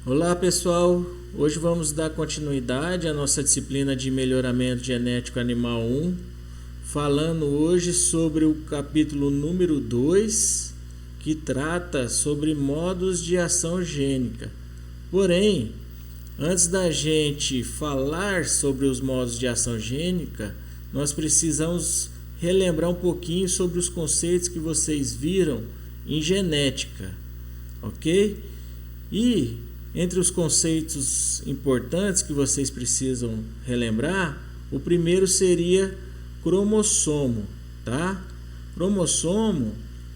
Olá pessoal, hoje vamos dar continuidade à nossa disciplina de melhoramento genético animal 1, falando hoje sobre o capítulo número 2, que trata sobre modos de ação gênica. Porém, antes da gente falar sobre os modos de ação gênica, nós precisamos relembrar um pouquinho sobre os conceitos que vocês viram em genética, ok? E entre os conceitos importantes que vocês precisam relembrar, o primeiro seria cromossomo, tá? Cromossomo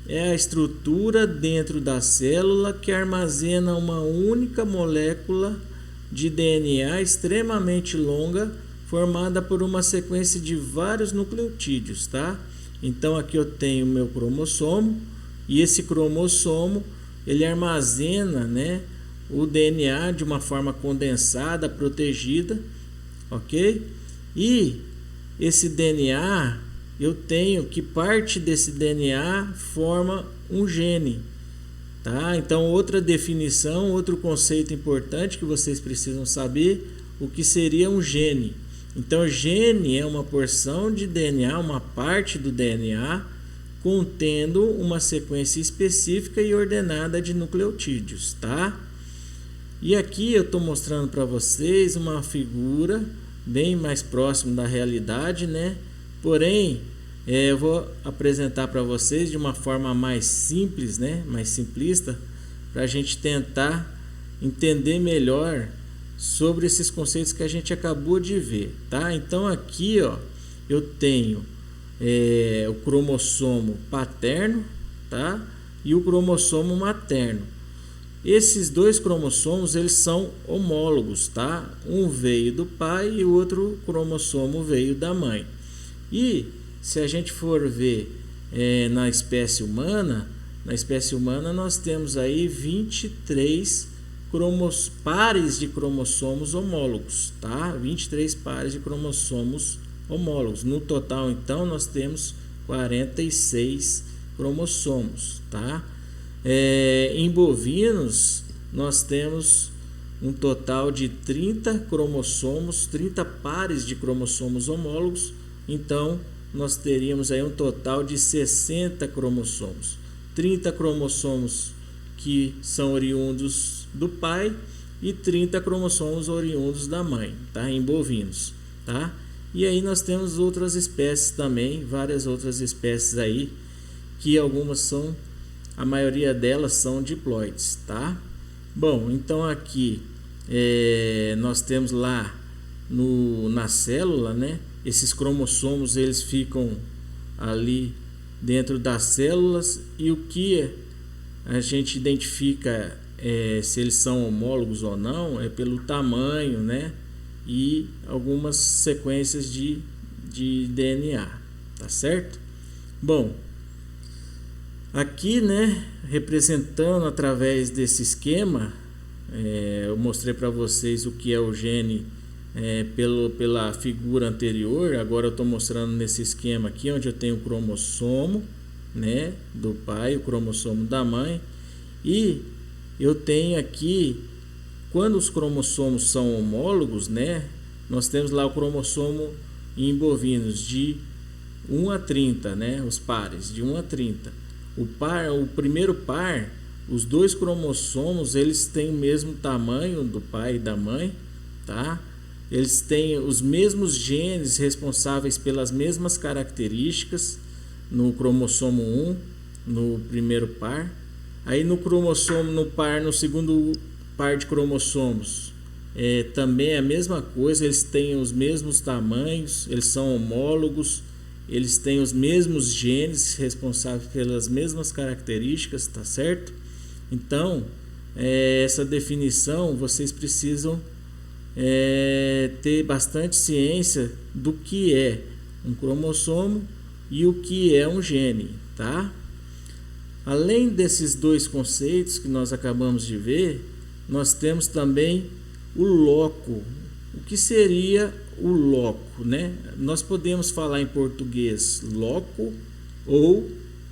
é a estrutura dentro da célula que armazena uma única molécula de DNA extremamente longa, formada por uma sequência de vários nucleotídeos, tá? Então aqui eu tenho o meu cromossomo, e esse cromossomo ele armazena, né, o DNA de uma forma condensada, protegida, ok? E esse DNA, eu tenho que parte desse DNA forma um gene, tá? Então outra definição, outro conceito importante que vocês precisam saber, o que seria um gene. Então gene é uma porção de DNA, uma parte do DNA, contendo uma sequência específica e ordenada de nucleotídeos, tá? E aqui eu estou mostrando para vocês uma figura bem mais próxima da realidade, né? Porém, eu vou apresentar para vocês de uma forma mais simples, né? Mais simplista, para a gente tentar entender melhor sobre esses conceitos que a gente acabou de ver, tá? Então aqui, ó, eu tenho o cromossomo paterno, tá? E o cromossomo materno. Esses dois cromossomos, eles são homólogos, tá? Um veio do pai e o outro cromossomo veio da mãe. E se a gente for ver na espécie humana nós temos aí 23 pares de cromossomos homólogos, tá? 23 pares de cromossomos homólogos. No total, então, nós temos 46 cromossomos, tá? Em bovinos, nós temos um total de 30 cromossomos, 30 pares de cromossomos homólogos. Então, nós teríamos aí um total de 60 cromossomos. 30 cromossomos que são oriundos do pai e 30 cromossomos oriundos da mãe, tá? Em bovinos, tá? E aí nós temos outras espécies também, várias outras espécies aí, que a maioria delas são diploides, tá? Bom, então aqui nós temos lá na célula, né? Esses cromossomos eles ficam ali dentro das células, e o que a gente identifica se eles são homólogos ou não é pelo tamanho, né? E algumas sequências de DNA, tá certo? Bom, aqui, né, representando através desse esquema, eu mostrei para vocês o que é o gene pela figura anterior. Agora eu estou mostrando nesse esquema aqui, onde eu tenho o cromossomo, né, do pai, o cromossomo da mãe, e eu tenho aqui, quando os cromossomos são homólogos, né, nós temos lá o cromossomo em bovinos de 1 a 30, né, os pares de 1 a 30. O primeiro par, os dois cromossomos, eles têm o mesmo tamanho do pai e da mãe, tá? Eles têm os mesmos genes responsáveis pelas mesmas características no cromossomo 1, no primeiro par. Aí no segundo par de cromossomos, também é a mesma coisa, eles têm os mesmos tamanhos, eles são homólogos, eles têm os mesmos genes responsáveis pelas mesmas características, tá certo? Então, essa definição vocês precisam ter bastante ciência do que é um cromossomo e o que é um gene, tá? Além desses dois conceitos que nós acabamos de ver, nós temos também o loco. O que seria o loco, né? Nós podemos falar em português loco, ou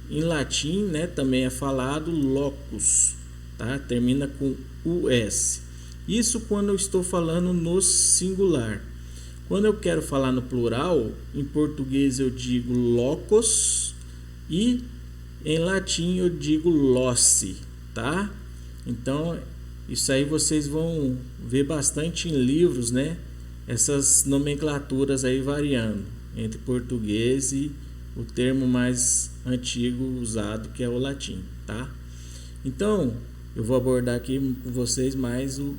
em latim, né, também é falado locus, tá? Termina com US. Isso quando eu estou falando no singular. Quando eu quero falar no plural, em português eu digo locos e em latim eu digo loci, tá? Então, isso aí vocês vão ver bastante em livros, né? Essas nomenclaturas aí variando entre português e o termo mais antigo usado, que é o latim, tá? Então, eu vou abordar aqui com vocês mais o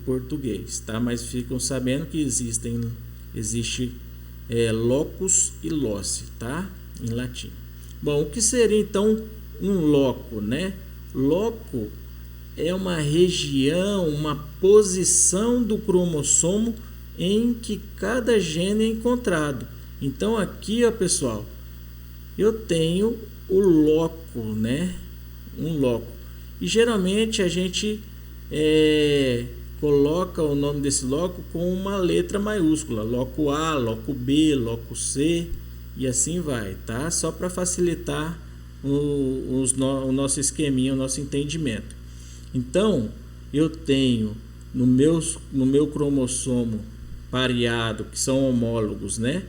português, tá? Mas ficam sabendo que existe locus e loci, tá? Em latim. Bom, o que seria então um loco, né? Loco é uma região, uma posição do cromossomo em que cada gene é encontrado. Então aqui, ó, pessoal, eu tenho o loco, né? Um loco. E geralmente a gente coloca o nome desse loco com uma letra maiúscula, loco A, loco B, loco C e assim vai, tá? Só para facilitar o nosso esqueminha, o nosso entendimento. Então, eu tenho no meu cromossomo pareado, que são homólogos, né?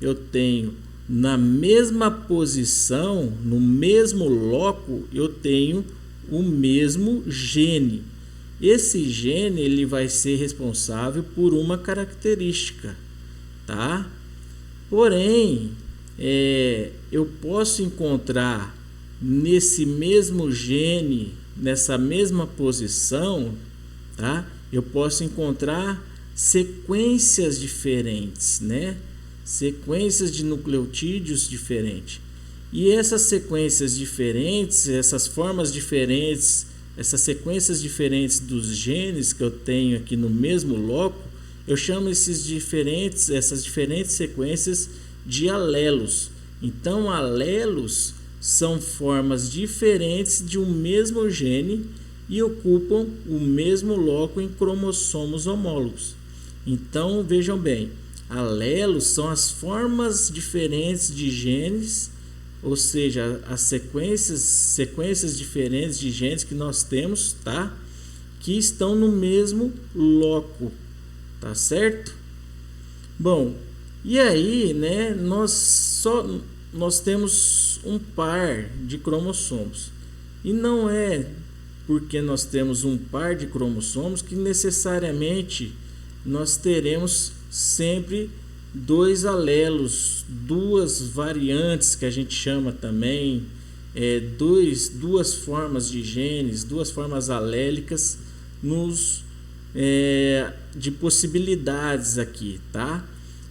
Eu tenho na mesma posição, no mesmo loco, eu tenho o mesmo gene. Esse gene ele vai ser responsável por uma característica, tá? Porém, eu posso encontrar nesse mesmo gene, nessa mesma posição, tá? Eu posso encontrar sequências diferentes, né? Sequências de nucleotídeos diferentes. E essas sequências diferentes, essas formas diferentes, essas sequências diferentes dos genes que eu tenho aqui no mesmo loco, eu chamo essas diferentes sequências de alelos. Então, alelos são formas diferentes de um mesmo gene e ocupam o mesmo loco em cromossomos homólogos. Então, vejam bem, alelos são as formas diferentes de genes, ou seja, as sequências diferentes de genes que nós temos, tá? Que estão no mesmo loco, tá certo? Bom, e aí, né, nós temos um par de cromossomos. E não é porque nós temos um par de cromossomos que necessariamente nós teremos sempre dois alelos, duas variantes que a gente chama também, duas formas de genes, duas formas alélicas de possibilidades aqui, tá?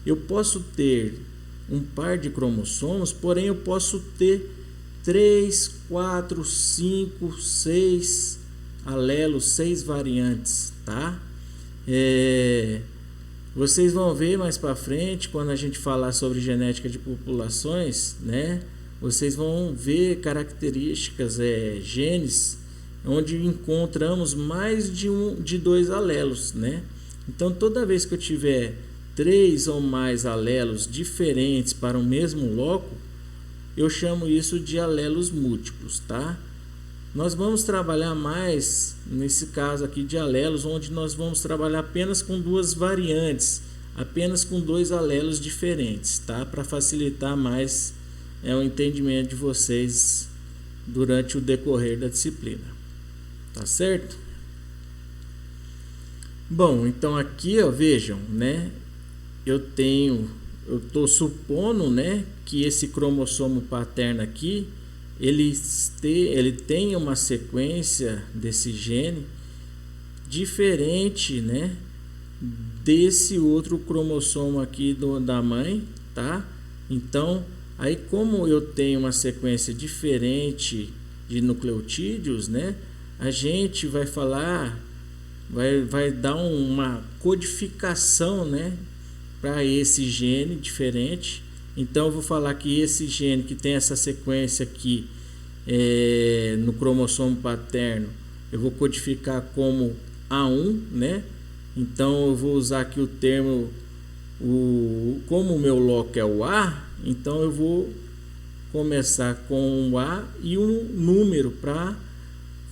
Eu posso ter um par de cromossomos, porém eu posso ter 3, 4, 5, 6 alelos, 6 variantes, tá? Vocês vão ver mais para frente, quando a gente falar sobre genética de populações, né? Vocês vão ver características, genes, onde encontramos mais de 2 alelos, né? Então, toda vez que eu tiver 3 ou mais alelos diferentes para o mesmo loco, eu chamo isso de alelos múltiplos, tá? Nós vamos trabalhar mais nesse caso aqui de alelos, onde nós vamos trabalhar apenas com 2 variantes, apenas com 2 alelos diferentes, tá? Para facilitar mais o entendimento de vocês durante o decorrer da disciplina, tá certo? Bom, então aqui, ó, vejam, né? Eu estou supondo, né, que esse cromossomo paterno aqui ele tem uma sequência desse gene diferente, né, desse outro cromossomo aqui da mãe, tá? Então, aí como eu tenho uma sequência diferente de nucleotídeos, né, a gente vai falar, vai dar uma codificação, né, para esse gene diferente. Então eu vou falar que esse gene que tem essa sequência aqui no cromossomo paterno, eu vou codificar como A1, né? Então eu vou usar aqui o termo, como o meu loco é o A, então eu vou começar com o A e um número para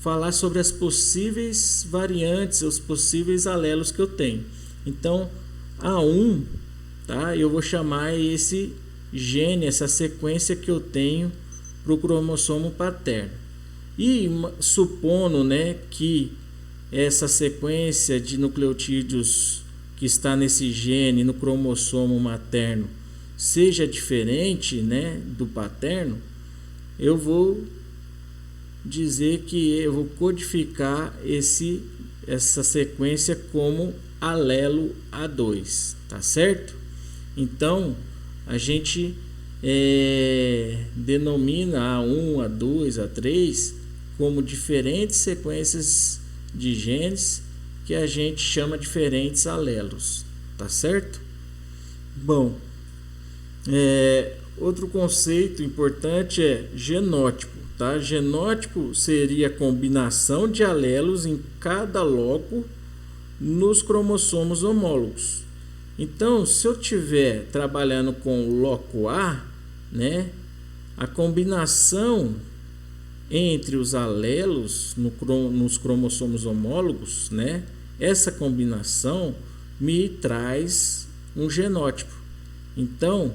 falar sobre as possíveis variantes, os possíveis alelos que eu tenho. Então, A1, tá? Eu vou chamar esse gene, essa sequência que eu tenho para o cromossomo paterno. E supondo, né, que essa sequência de nucleotídeos que está nesse gene no cromossomo materno seja diferente, né, do paterno, eu vou dizer que eu vou codificar essa sequência como alelo A2, tá certo? Então a gente denomina A1, A2, A3 como diferentes sequências de genes que a gente chama diferentes alelos, tá certo? Bom, outro conceito importante é genótipo, tá? Genótipo seria a combinação de alelos em cada loco nos cromossomos homólogos. Então, se eu estiver trabalhando com o loco A, né, a combinação entre os alelos nos cromossomos homólogos, né, essa combinação me traz um genótipo. Então,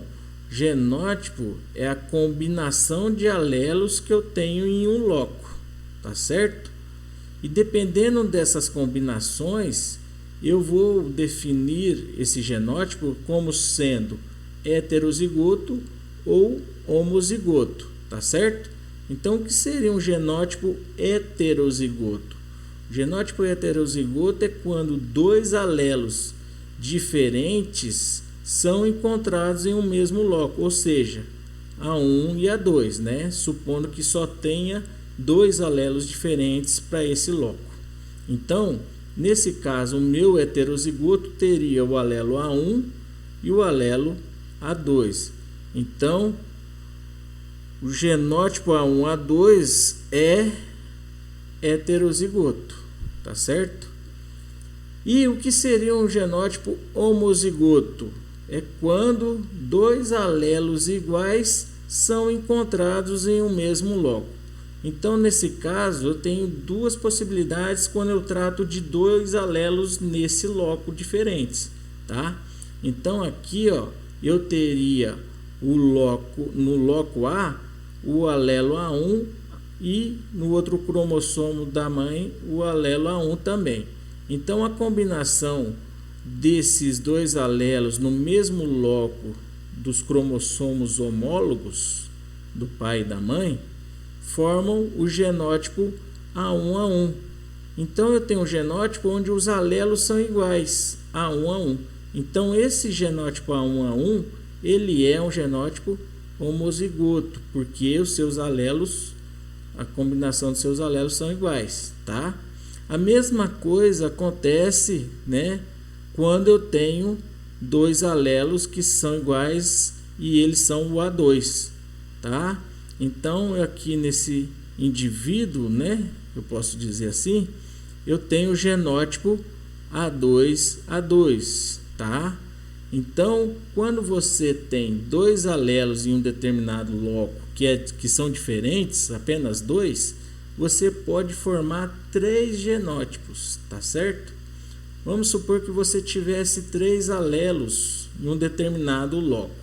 genótipo é a combinação de alelos que eu tenho em um loco, tá certo? E dependendo dessas combinações, eu vou definir esse genótipo como sendo heterozigoto ou homozigoto, tá certo? Então, o que seria um genótipo heterozigoto? O genótipo heterozigoto é quando dois alelos diferentes são encontrados em um mesmo loco, ou seja, A1 e A2, né? Supondo que só tenha dois alelos diferentes para esse loco. Então, nesse caso, o meu heterozigoto teria o alelo A1 e o alelo A2. Então, o genótipo A1, A2 é heterozigoto, tá certo? E o que seria um genótipo homozigoto? É quando dois alelos iguais são encontrados em um mesmo loco. Então, nesse caso, eu tenho duas possibilidades quando eu trato de dois alelos nesse loco diferentes, tá? Então, aqui, ó, eu teria no loco A, o alelo A1 e no outro cromossomo da mãe, o alelo A1 também. Então, a combinação desses dois alelos no mesmo loco dos cromossomos homólogos do pai e da mãe formam o genótipo A1A1. Então, eu tenho um genótipo onde os alelos são iguais, A1A1. Então, esse genótipo A1A1, ele é um genótipo homozigoto, porque os seus alelos, a combinação dos seus alelos são iguais, tá? A mesma coisa acontece, né, quando eu tenho dois alelos que são iguais e eles são o A2, tá? Então, aqui nesse indivíduo, né, eu posso dizer assim, eu tenho o genótipo A2A2, tá? Então, quando você tem dois alelos em um determinado loco que são diferentes, apenas dois, você pode formar três genótipos, tá certo? Vamos supor que você tivesse três alelos em um determinado loco.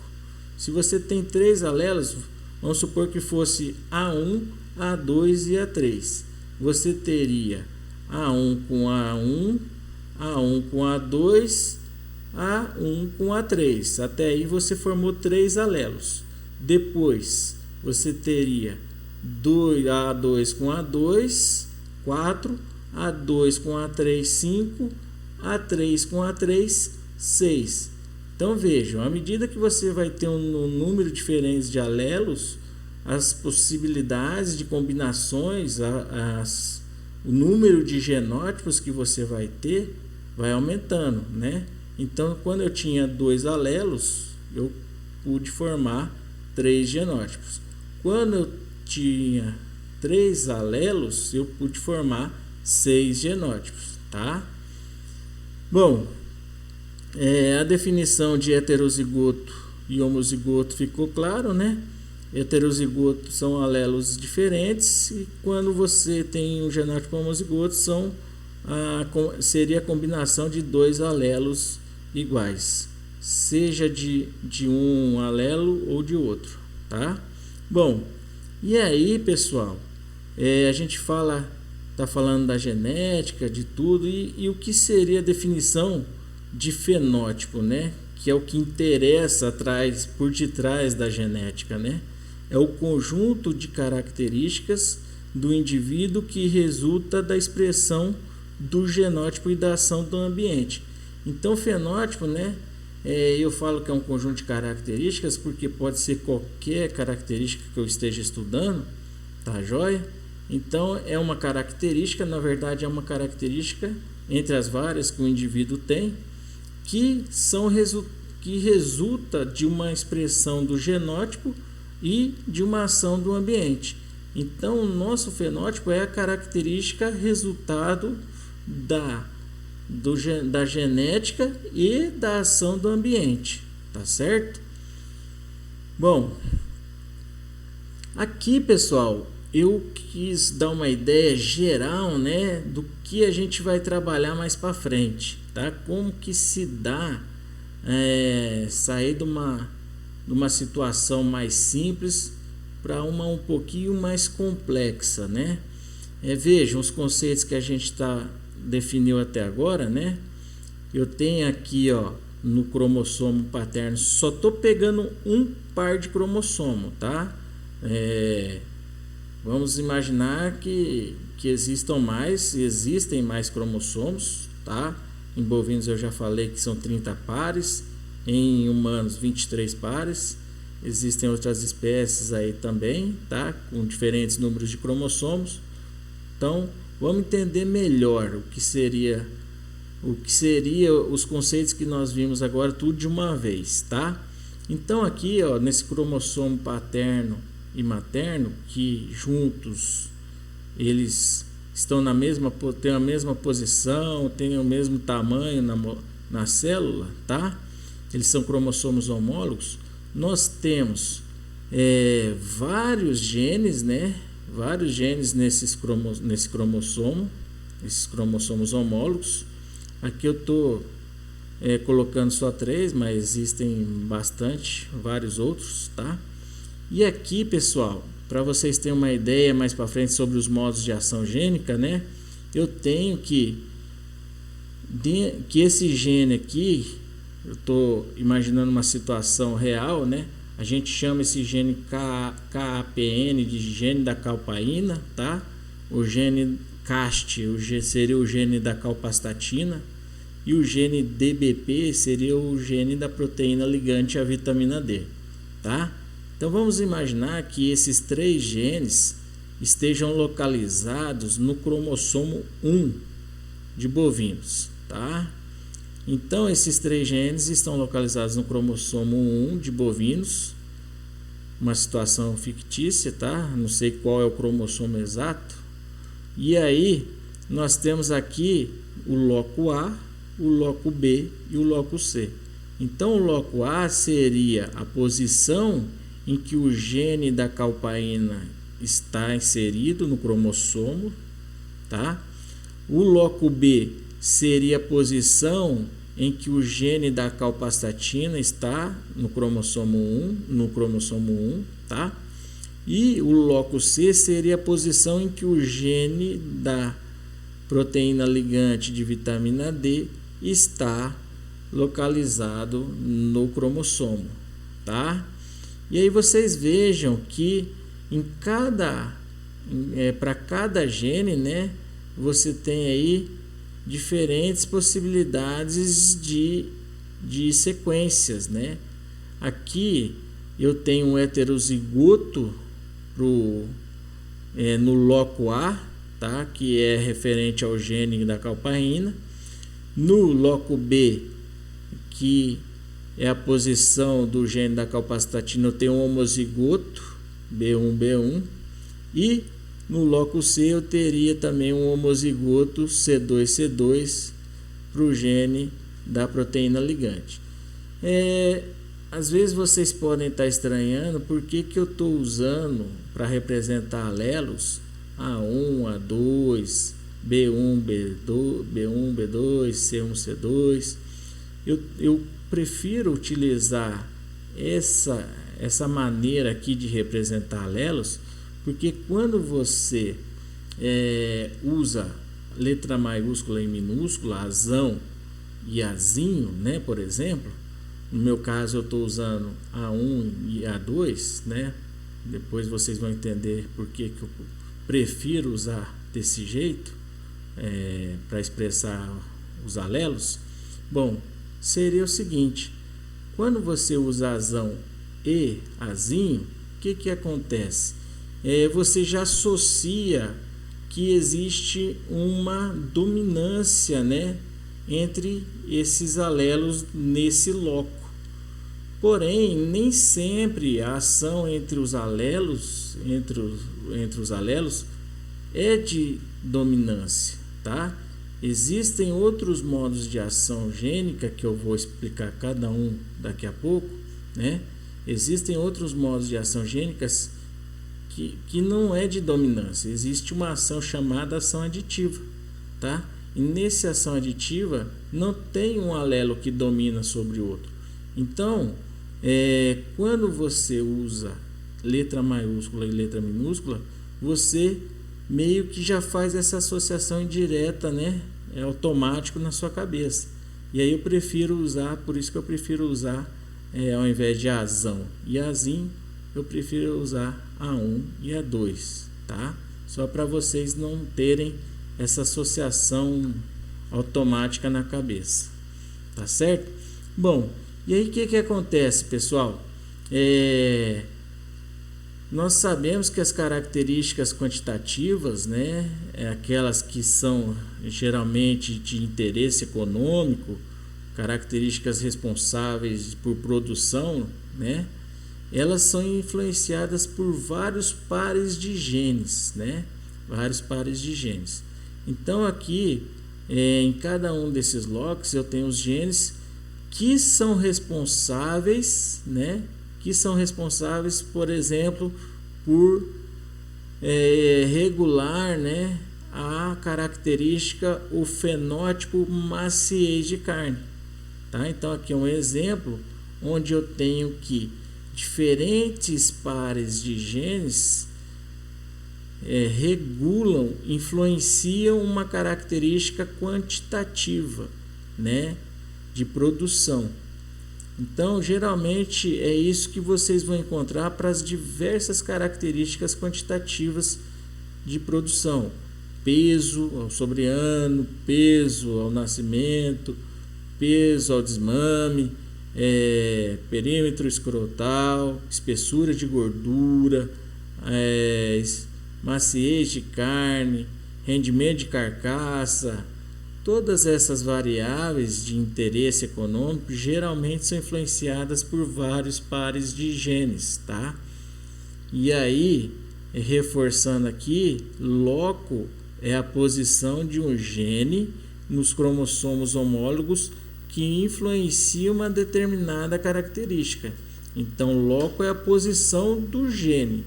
Se você tem três alelos, vamos supor que fosse A1, A2 e A3. Você teria A1 com A1, A1 com A2, A1 com A3. Até aí você formou três alelos. Depois você teria A2 com A2, 4, A2 com A3, 5, A3 com A3, 6. Então vejam, à medida que você vai ter um número diferente de alelos, as possibilidades de combinações, o número de genótipos que você vai ter vai aumentando, né? Então, quando eu tinha dois alelos, eu pude formar três genótipos. Quando eu tinha três alelos, eu pude formar 6 genótipos, tá? Bom, a definição de heterozigoto e homozigoto ficou claro, né? heterozigoto são alelos diferentes, e quando você tem um genótipo homozigoto seria a combinação de dois alelos iguais, seja de um alelo ou de outro, tá? Bom, e aí, pessoal, a gente tá falando da genética, de tudo, e o que seria a definição de fenótipo, né? Que é o que interessa por detrás da genética, né? É o conjunto de características do indivíduo que resulta da expressão do genótipo e da ação do ambiente. Então, fenótipo, né? Eu falo que é um conjunto de características porque pode ser qualquer característica que eu esteja estudando, tá joia? Então, é uma característica, na verdade, é uma característica entre as várias que o indivíduo tem, que resulta de uma expressão do genótipo e de uma ação do ambiente. Então, o nosso fenótipo é a característica resultado da genética e da ação do ambiente, tá certo? Bom, aqui, pessoal, eu quis dar uma ideia geral, né, do que a gente vai trabalhar mais para frente, tá? Como que se dá sair de uma situação mais simples para uma um pouquinho mais complexa, né? Vejam os conceitos que a gente definiu até agora, né? Eu tenho aqui, ó, no cromossomo paterno, só estou pegando um par de cromossomo, tá? Vamos imaginar que existem mais cromossomos, tá? Em bovinos eu já falei que são 30 pares, em humanos 23 pares. Existem outras espécies aí também, tá? Com diferentes números de cromossomos. Então, vamos entender melhor o que seria os conceitos que nós vimos agora, tudo de uma vez, tá? Então aqui, ó, nesse cromossomo paterno e materno, que juntos eles estão têm a mesma posição, têm o mesmo tamanho na célula, tá? Eles são cromossomos homólogos. Nós temos vários genes, né? Vários genes nesse cromossomo, esses cromossomos homólogos. Aqui eu estou colocando só 3, mas existem vários outros, tá? E aqui, pessoal, para vocês terem uma ideia mais para frente sobre os modos de ação gênica, né? Eu tenho que esse gene aqui, eu estou imaginando uma situação real, né? A gente chama esse gene CAPN de gene da calpaína, tá? O gene CAST seria o gene da calpastatina, e o gene DBP seria o gene da proteína ligante à vitamina D, tá? Então vamos imaginar que esses 3 genes estejam localizados no cromossomo 1 de bovinos, tá? Então esses 3 genes estão localizados no cromossomo 1 de bovinos, uma situação fictícia, tá? Não sei qual é o cromossomo exato. E aí nós temos aqui o loco A, o loco B e o loco C. Então o loco A seria a posição em que o gene da calpaína está inserido no cromossomo, tá? O loco B seria a posição em que o gene da calpastatina está no cromossomo 1, tá? E o loco C seria a posição em que o gene da proteína ligante de vitamina D está localizado no cromossomo, tá? E aí vocês vejam que para cada gene, né, você tem aí diferentes possibilidades de sequências, né? Aqui eu tenho um heterozigoto no loco A, tá? Que é referente ao gene da calpaína. No loco B, que é a posição do gene da calpastatina, eu tenho um homozigoto B1B1, e no loco C eu teria também um homozigoto C2C2 para o gene da proteína ligante. às vezes vocês podem estar estranhando por que eu estou usando para representar alelos A1, A2, B1, B1, B2, C1, C2. Eu prefiro utilizar essa maneira aqui de representar alelos, porque quando você usa letra maiúscula e minúscula, azão e azinho, né, por exemplo, no meu caso eu estou usando A1 e A2, né, depois vocês vão entender por que eu prefiro usar desse jeito para expressar os alelos. Bom, seria o seguinte: quando você usa azão e azinho, o que acontece? Você já associa que existe uma dominância, né, entre esses alelos nesse loco. Porém, nem sempre a ação entre os alelos, entre os alelos é de dominância, tá? Existem outros modos de ação gênica que eu vou explicar cada um daqui a pouco, né? Existem outros modos de ação gênicas que não é de dominância. Existe uma ação chamada ação aditiva, tá? E nessa ação aditiva não tem um alelo que domina sobre o outro. Então, quando você usa letra maiúscula e letra minúscula, você meio que já faz essa associação indireta, né? É automático na sua cabeça. E aí eu prefiro usar, por isso que eu prefiro usar, ao invés de azão e azinho, eu prefiro usar A1 e A2, tá? Só para vocês não terem essa associação automática na cabeça, tá certo? Bom, e aí o que acontece, pessoal? Nós sabemos que as características quantitativas, né, aquelas que são geralmente de interesse econômico, características responsáveis por produção, né, elas são influenciadas por vários pares de genes, né, vários pares de genes. Então aqui, em cada um desses locos, eu tenho os genes que são responsáveis, né, por exemplo, por regular, né, a característica, o fenótipo maciez de carne, tá? Então aqui é um exemplo onde eu tenho que diferentes pares de genes regulam, influenciam uma característica quantitativa, né, de produção. Então, geralmente é isso que vocês vão encontrar para as diversas características quantitativas de produção: peso ao sobreano, peso ao nascimento, peso ao desmame, perímetro escrotal, espessura de gordura, maciez de carne, rendimento de carcaça. Todas essas variáveis de interesse econômico geralmente são influenciadas por vários pares de genes, tá? E aí, reforçando aqui, loco é a posição de um gene nos cromossomos homólogos que influencia uma determinada característica. Então, loco é a posição do gene,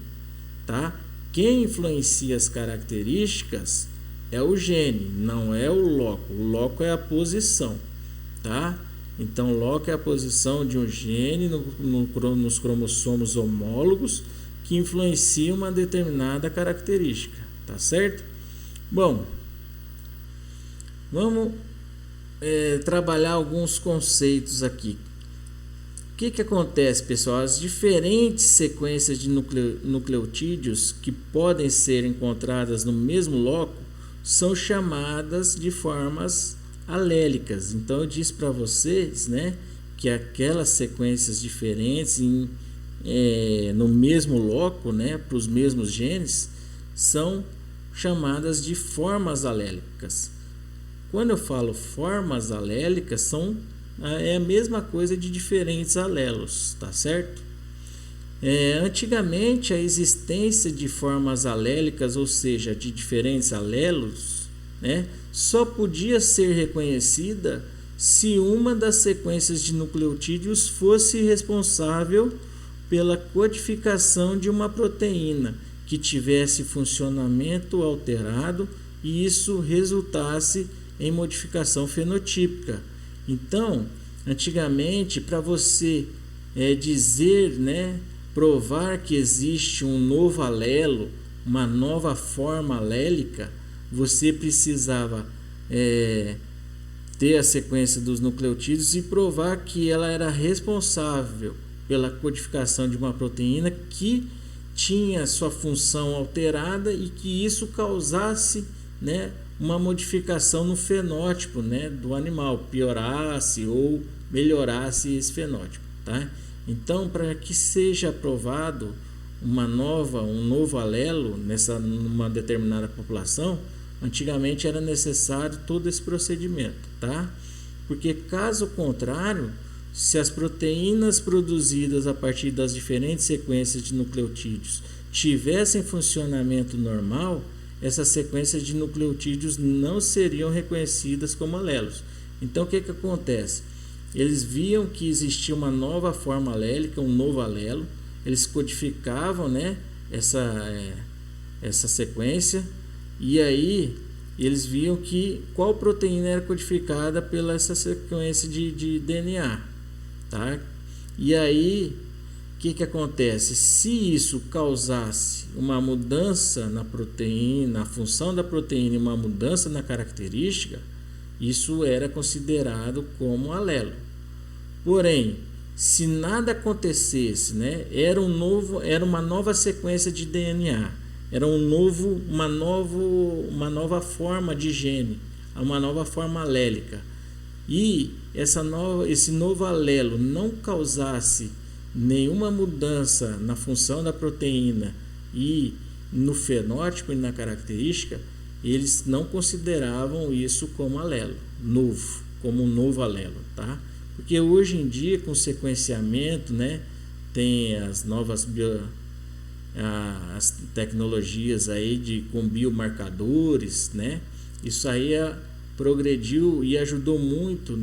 tá? Quem influencia as características é o gene, não é o loco. O loco é a posição, tá? Então, loco é a posição de um gene nos cromossomos homólogos que influencia uma determinada característica, tá certo? Bom, vamos trabalhar alguns conceitos aqui. O que acontece, pessoal? As diferentes sequências de nucleotídeos que podem ser encontradas no mesmo loco são chamadas de formas alélicas. Então eu disse para vocês, né, que aquelas sequências diferentes no mesmo loco, né, para os mesmos genes, são chamadas de formas alélicas. Quando eu falo formas alélicas, é a mesma coisa de diferentes alelos, tá certo? Antigamente, a existência de formas alélicas, ou seja, de diferentes alelos, né, só podia ser reconhecida se uma das sequências de nucleotídeos fosse responsável pela codificação de uma proteína que tivesse funcionamento alterado e isso resultasse em modificação fenotípica. Então, antigamente, para você dizer, provar que existe um novo alelo, uma nova forma alélica, você precisava ter a sequência dos nucleotídeos e provar que ela era responsável pela codificação de uma proteína que tinha sua função alterada e que isso causasse uma modificação no fenótipo do animal, piorasse ou melhorasse esse fenótipo. Tá? Então, para que seja aprovado um novo alelo numa determinada população, antigamente era necessário todo esse procedimento, tá? Porque caso contrário, se as proteínas produzidas a partir das diferentes sequências de nucleotídeos tivessem funcionamento normal, essas sequências de nucleotídeos não seriam reconhecidas como alelos. Então o que acontece? Eles viam que existia uma nova forma alélica, um novo alelo, eles codificavam essa sequência e aí eles viam qual proteína era codificada pela essa sequência de DNA, tá? E aí o que acontece? Se isso causasse uma mudança na proteína, na função da proteína e uma mudança na característica, isso era considerado como alelo. Porém, se nada acontecesse, era uma nova sequência de DNA, era uma nova forma de gene, uma nova forma alélica, e esse novo alelo não causasse nenhuma mudança na função da proteína e no fenótipo e na característica, eles não consideravam isso como alelo novo, como um novo alelo, tá? Porque hoje em dia, com sequenciamento, tem as novas as tecnologias aí com biomarcadores, Isso aí progrediu e ajudou muito,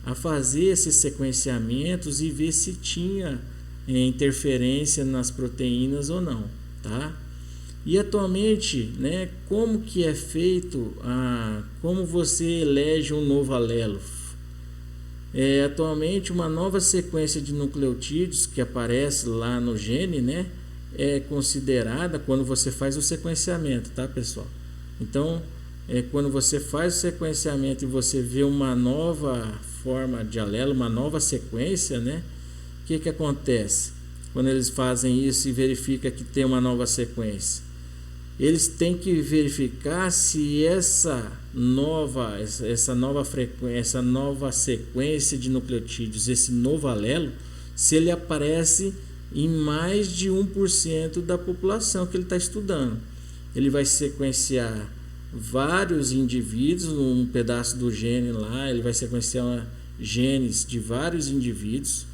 a fazer esses sequenciamentos e ver se tinha interferência nas proteínas ou não, tá? E atualmente, como que é feito, como você elege um novo alelo? Atualmente, uma nova sequência de nucleotídeos que aparece lá no gene, é considerada quando você faz o sequenciamento, tá, pessoal? Então, quando você faz o sequenciamento e você vê uma nova forma de alelo, uma nova sequência, o que acontece? Quando eles fazem isso e verifica que tem uma nova sequência, eles têm que verificar se essa nova sequência de nucleotídeos, esse novo alelo, se ele aparece em mais de 1% da população que ele está estudando. Ele vai sequenciar vários indivíduos, um pedaço do gene lá, ele vai sequenciar genes de vários indivíduos,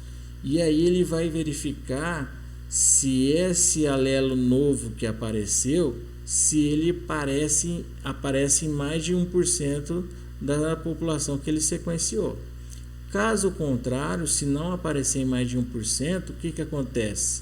e aí ele vai verificar se esse alelo novo que apareceu, se ele aparece em mais de 1% da população que ele sequenciou. Caso contrário, se não aparecer em mais de 1%, o que acontece?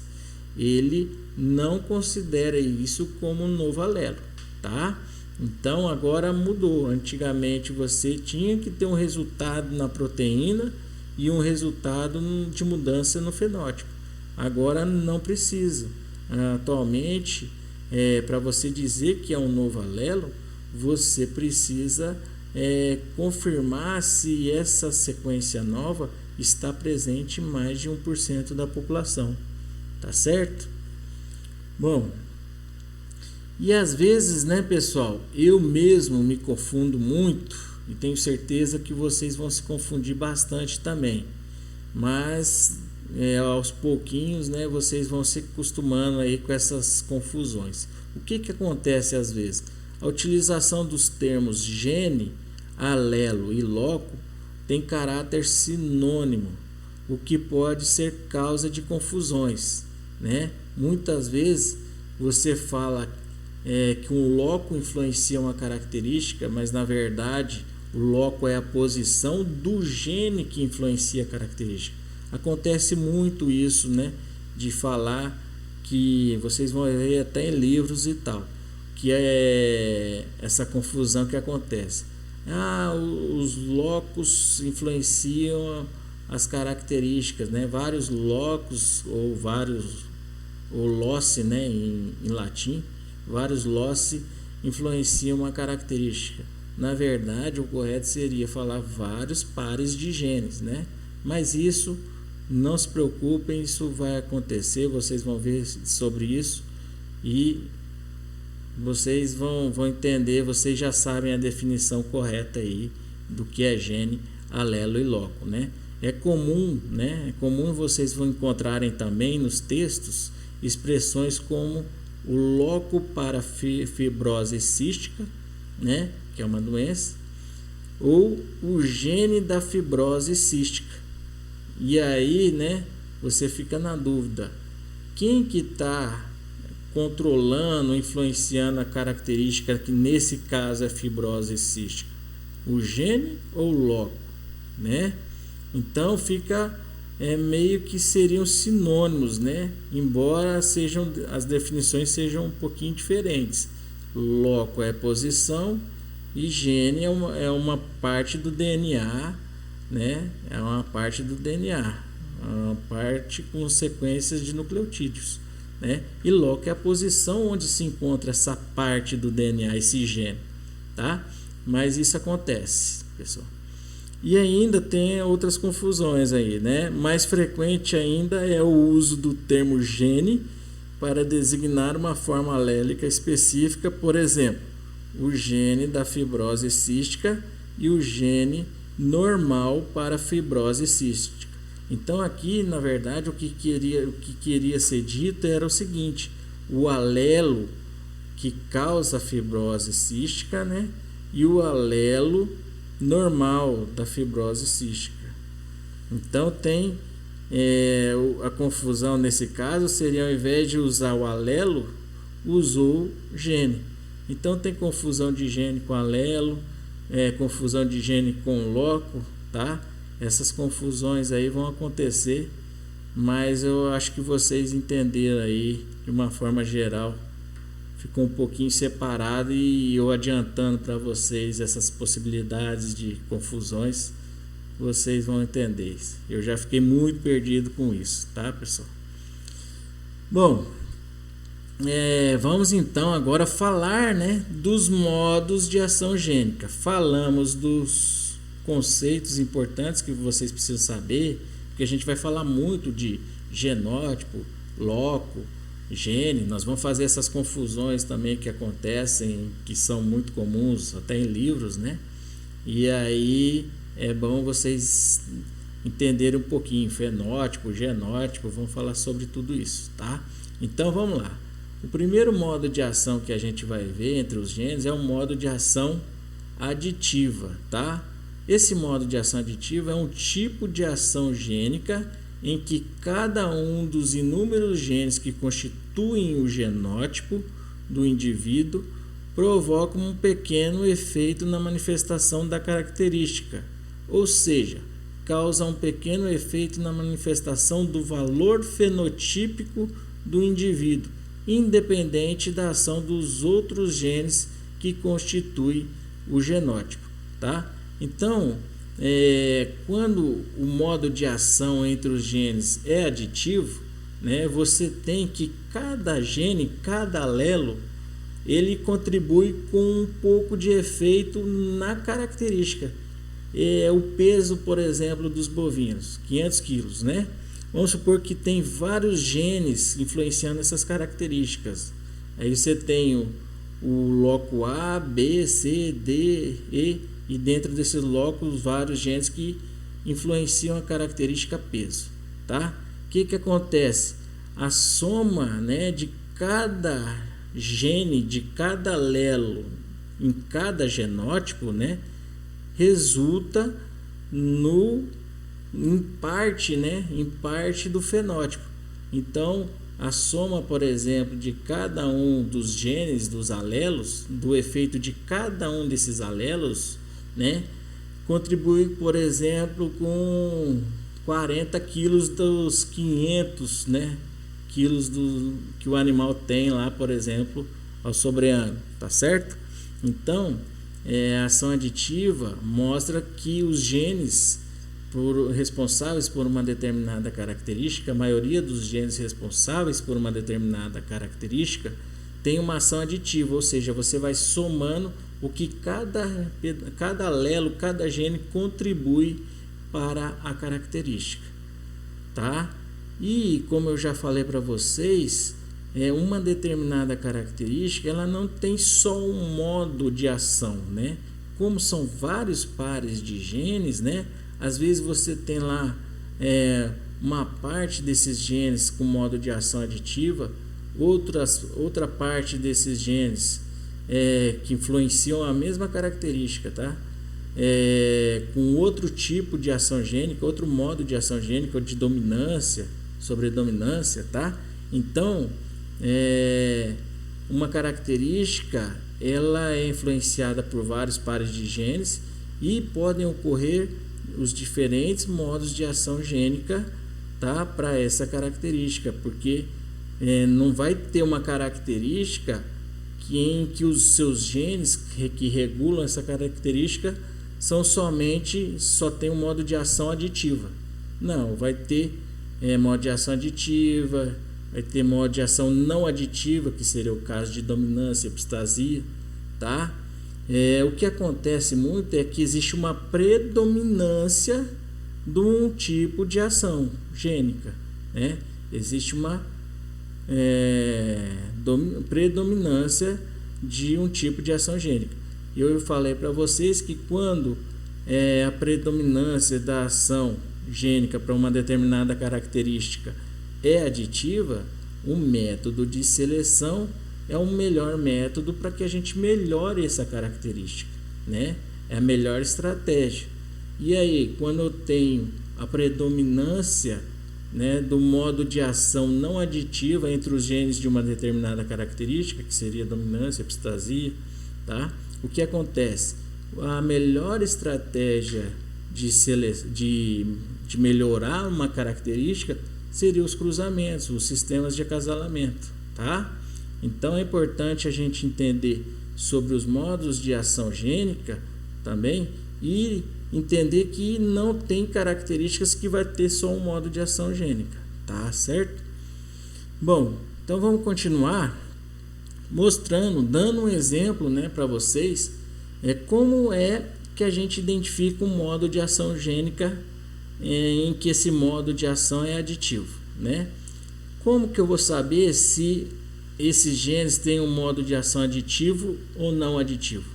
Ele não considera isso como um novo alelo, tá? Então agora mudou. Antigamente você tinha que ter um resultado na proteína e um resultado de mudança no fenótipo. Agora não precisa. Atualmente, para você dizer que é um novo alelo, você precisa confirmar se essa sequência nova está presente em mais de 1% da população. Tá certo? Bom, e às vezes, pessoal, eu mesmo me confundo muito e tenho certeza que vocês vão se confundir bastante também. Mas aos pouquinhos, vocês vão se acostumando aí com essas confusões. O que acontece às vezes? A utilização dos termos gene, alelo e loco tem caráter sinônimo, o que pode ser causa de confusões, Muitas vezes você fala que um loco influencia uma característica, mas na verdade O loco é a posição do gene que influencia a característica. Acontece muito isso, né? De falar que vocês vão ver até em livros e tal, que é essa confusão que acontece. Os locos influenciam as características, né? Vários locos ou loci, né? Em latim, vários loci influenciam uma característica. Na verdade, o correto seria falar vários pares de genes, né? Mas isso, não se preocupem, isso vai acontecer, vocês vão ver sobre isso e vocês vão entender, vocês já sabem a definição correta aí do que é gene, alelo e loco, né? É comum, né? É comum vocês vão encontrarem também nos textos expressões como o loco para fibrose cística, né? Que é uma doença, ou o gene da fibrose cística. E aí, né? Você fica na dúvida, quem que está controlando, influenciando a característica que nesse caso é fibrose cística? O gene ou o loco, né? Então fica meio que seriam sinônimos, né? Embora as definições sejam um pouquinho diferentes. Loco é posição e gene é uma parte do DNA, né? É uma parte do DNA, uma parte com sequências de nucleotídeos, né? E loco é a posição onde se encontra essa parte do DNA, esse gene, tá? Mas isso acontece, pessoal. E ainda tem outras confusões aí, né? Mais frequente ainda é o uso do termo gene para designar uma forma alélica específica, por exemplo, o gene da fibrose cística e o gene normal para fibrose cística. Então aqui, na verdade, o que queria ser dito era o seguinte: o alelo que causa a fibrose cística, né? E o alelo normal da fibrose cística. Então tem a confusão nesse caso seria, ao invés de usar o alelo, usou gene. Então tem confusão de gene com alelo, confusão de gene com loco, tá? Essas confusões aí vão acontecer, mas eu acho que vocês entenderam aí de uma forma geral. Ficou um pouquinho separado e eu adiantando para vocês essas possibilidades de confusões, vocês vão entender isso. Eu já fiquei muito perdido com isso, tá, pessoal? Bom, vamos então agora falar, né, dos modos de ação gênica. Falamos dos conceitos importantes que vocês precisam saber, porque a gente vai falar muito de genótipo, loco, gene. Nós vamos fazer essas confusões também que acontecem, que são muito comuns até em livros, né? E aí é bom vocês entenderem um pouquinho fenótipo, genótipo, vamos falar sobre tudo isso, tá? Então vamos lá. O primeiro modo de ação que a gente vai ver entre os genes é o modo de ação aditiva, tá? Esse modo de ação aditiva é um tipo de ação gênica em que cada um dos inúmeros genes que constituem o genótipo do indivíduo provoca um pequeno efeito na manifestação da característica, ou seja, causa um pequeno efeito na manifestação do valor fenotípico do indivíduo, independente da ação dos outros genes que constituem o genótipo, tá? Então, quando o modo de ação entre os genes é aditivo, né, você tem que cada gene, cada alelo, ele contribui com um pouco de efeito na característica. O peso, por exemplo, dos bovinos, 500 quilos, né? Vamos supor que tem vários genes influenciando essas características. Aí você tem o loco A, B, C, D, E, e dentro desses locos vários genes que influenciam a característica peso, tá? O que acontece? A soma, né, de cada gene, de cada alelo em cada genótipo, né, resulta em parte do fenótipo. Então a soma, por exemplo, de cada um dos genes, dos alelos, do efeito de cada um desses alelos, né, contribui, por exemplo, com 40 quilos dos 500, né, quilos que o animal tem lá, por exemplo, ao sobreano, tá certo? Então, a ação aditiva mostra que os genes responsáveis por uma determinada característica, a maioria dos genes responsáveis por uma determinada característica tem uma ação aditiva, ou seja, você vai somando o que cada alelo, cada gene contribui para a característica, tá? E como eu já falei para vocês, uma determinada característica, ela não tem só um modo de ação, né? Como são vários pares de genes, né? Às vezes você tem lá uma parte desses genes com modo de ação aditiva, outra parte desses genes que influenciam a mesma característica, tá? Com outro tipo de ação gênica, outro modo de ação gênica, de dominância, sobredominância, tá? Então, uma característica, ela é influenciada por vários pares de genes e podem ocorrer os diferentes modos de ação gênica, tá? Para essa característica, porque não vai ter uma característica em que os seus genes que regulam essa característica só tem um modo de ação aditiva. Não, vai ter modo de ação aditiva, vai ter modo de ação não aditiva, que seria o caso de dominância e epistasia, tá? O que acontece muito é que existe uma predominância de um tipo de ação gênica, né? Existe uma predominância de um tipo de ação gênica. Eu falei para vocês que quando a predominância da ação gênica para uma determinada característica é aditiva, o método de seleção é o melhor método para que a gente melhore essa característica, né? É a melhor estratégia. E aí, quando eu tenho a predominância, né, do modo de ação não aditiva entre os genes de uma determinada característica, que seria dominância, epistasia, tá? O que acontece? A melhor estratégia de melhorar uma característica seria os cruzamentos, os sistemas de acasalamento, tá? Então é importante a gente entender sobre os modos de ação gênica também e entender que não tem características que vai ter só um modo de ação gênica, tá certo? Bom, então vamos continuar mostrando, dando um exemplo, né, para vocês, como é que a gente identifica um modo de ação gênica em que esse modo de ação é aditivo, né? Como que eu vou saber se esses genes têm um modo de ação aditivo ou não aditivo?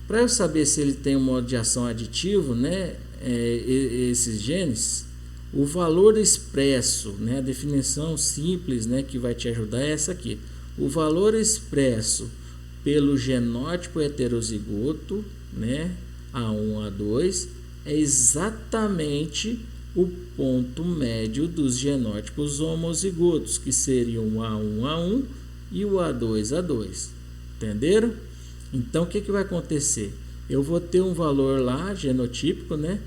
Para eu saber se ele tem um modo de ação aditivo, né, esses genes, o valor expresso, né, a definição simples, né, que vai te ajudar é essa aqui. O valor expresso pelo genótipo heterozigoto, né, A1, A2, é exatamente o ponto médio dos genótipos homozigotos, que seriam o A1, A1 e o A2, A2. Entenderam? Então, o que vai acontecer? Eu vou ter um valor lá, genotípico, né,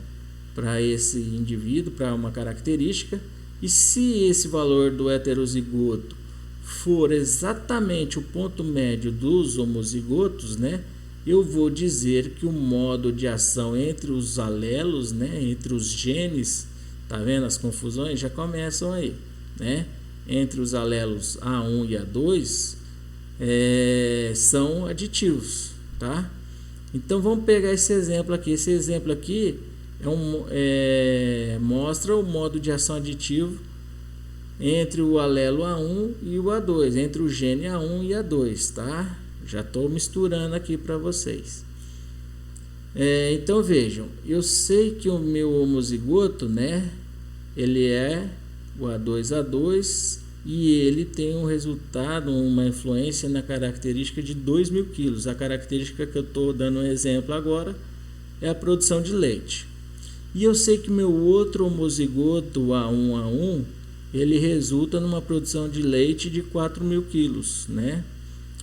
para esse indivíduo, para uma característica, e se esse valor do heterozigoto for exatamente o ponto médio dos homozigotos, né, eu vou dizer que o modo de ação entre os alelos, né, entre os genes, tá vendo? As confusões já começam aí, né? Entre os alelos A1 e A2 são aditivos, tá? Então vamos pegar esse exemplo aqui. Esse exemplo aqui mostra o modo de ação aditivo entre o alelo A1 e o A2, entre o gene A1 e A2, tá? Já estou misturando aqui para vocês. Então vejam, eu sei que o meu homozigoto, né, ele é o A2A2 e ele tem um resultado, uma influência na característica de 2.000 quilos. A característica que eu estou dando um exemplo agora é a produção de leite. E eu sei que meu outro homozigoto, A1A1, ele resulta numa produção de leite de 4.000 quilos, né?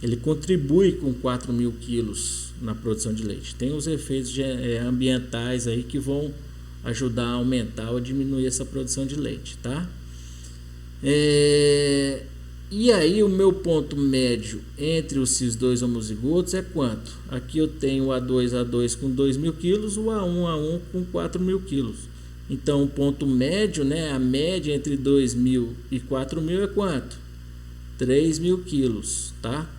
ele contribui com 4.000 quilos na produção de leite. Tem os efeitos ambientais aí que vão ajudar a aumentar ou diminuir essa produção de leite, tá? E aí o meu ponto médio entre esses dois homozigotos é quanto? Aqui eu tenho o A2A2 com 2.000 quilos, o A1A1 com 4.000 quilos. Então o ponto médio, né, a média entre 2.000 e 4.000 é quanto? 3.000 quilos, tá?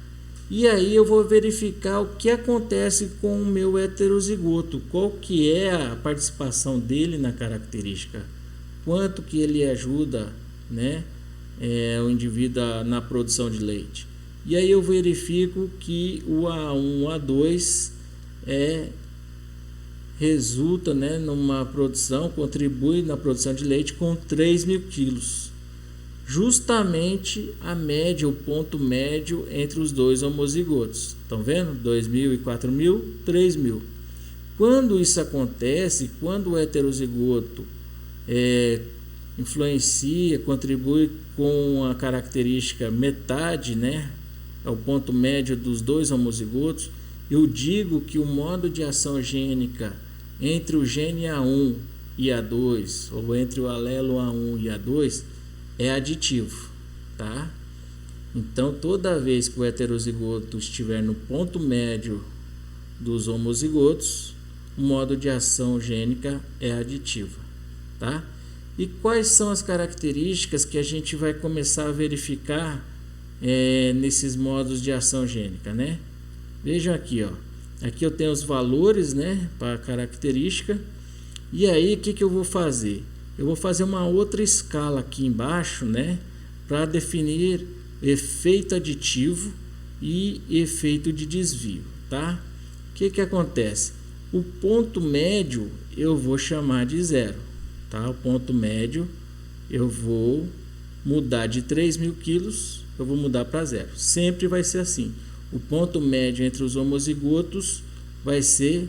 E aí eu vou verificar o que acontece com o meu heterozigoto, qual que é a participação dele na característica, quanto que ele ajuda, né, o indivíduo na produção de leite. E aí eu verifico que o A1, A2 resulta, né, numa produção, contribui na produção de leite com 3.000 quilos. Justamente a média, o ponto médio entre os dois homozigotos. Estão vendo? 2.000 e 4.000, 3.000. Quando isso acontece, quando o heterozigoto influencia, contribui com a característica metade, né, é o ponto médio dos dois homozigotos, eu digo que o modo de ação gênica entre o gene A1 e A2, ou entre o alelo A1 e A2, é aditivo, tá? Então, toda vez que o heterozigoto estiver no ponto médio dos homozigotos, o modo de ação gênica é aditivo, tá? E quais são as características que a gente vai começar a verificar nesses modos de ação gênica, né? Vejam aqui, ó. Aqui eu tenho os valores, né, para a característica. E aí, o que eu vou fazer? Eu vou fazer uma outra escala aqui embaixo, né, para definir efeito aditivo e efeito de desvio, tá? O que acontece? O ponto médio eu vou chamar de zero, tá? O ponto médio eu vou mudar de 3.000 quilos, eu vou mudar para zero. Sempre vai ser assim. O ponto médio entre os homozigotos vai ser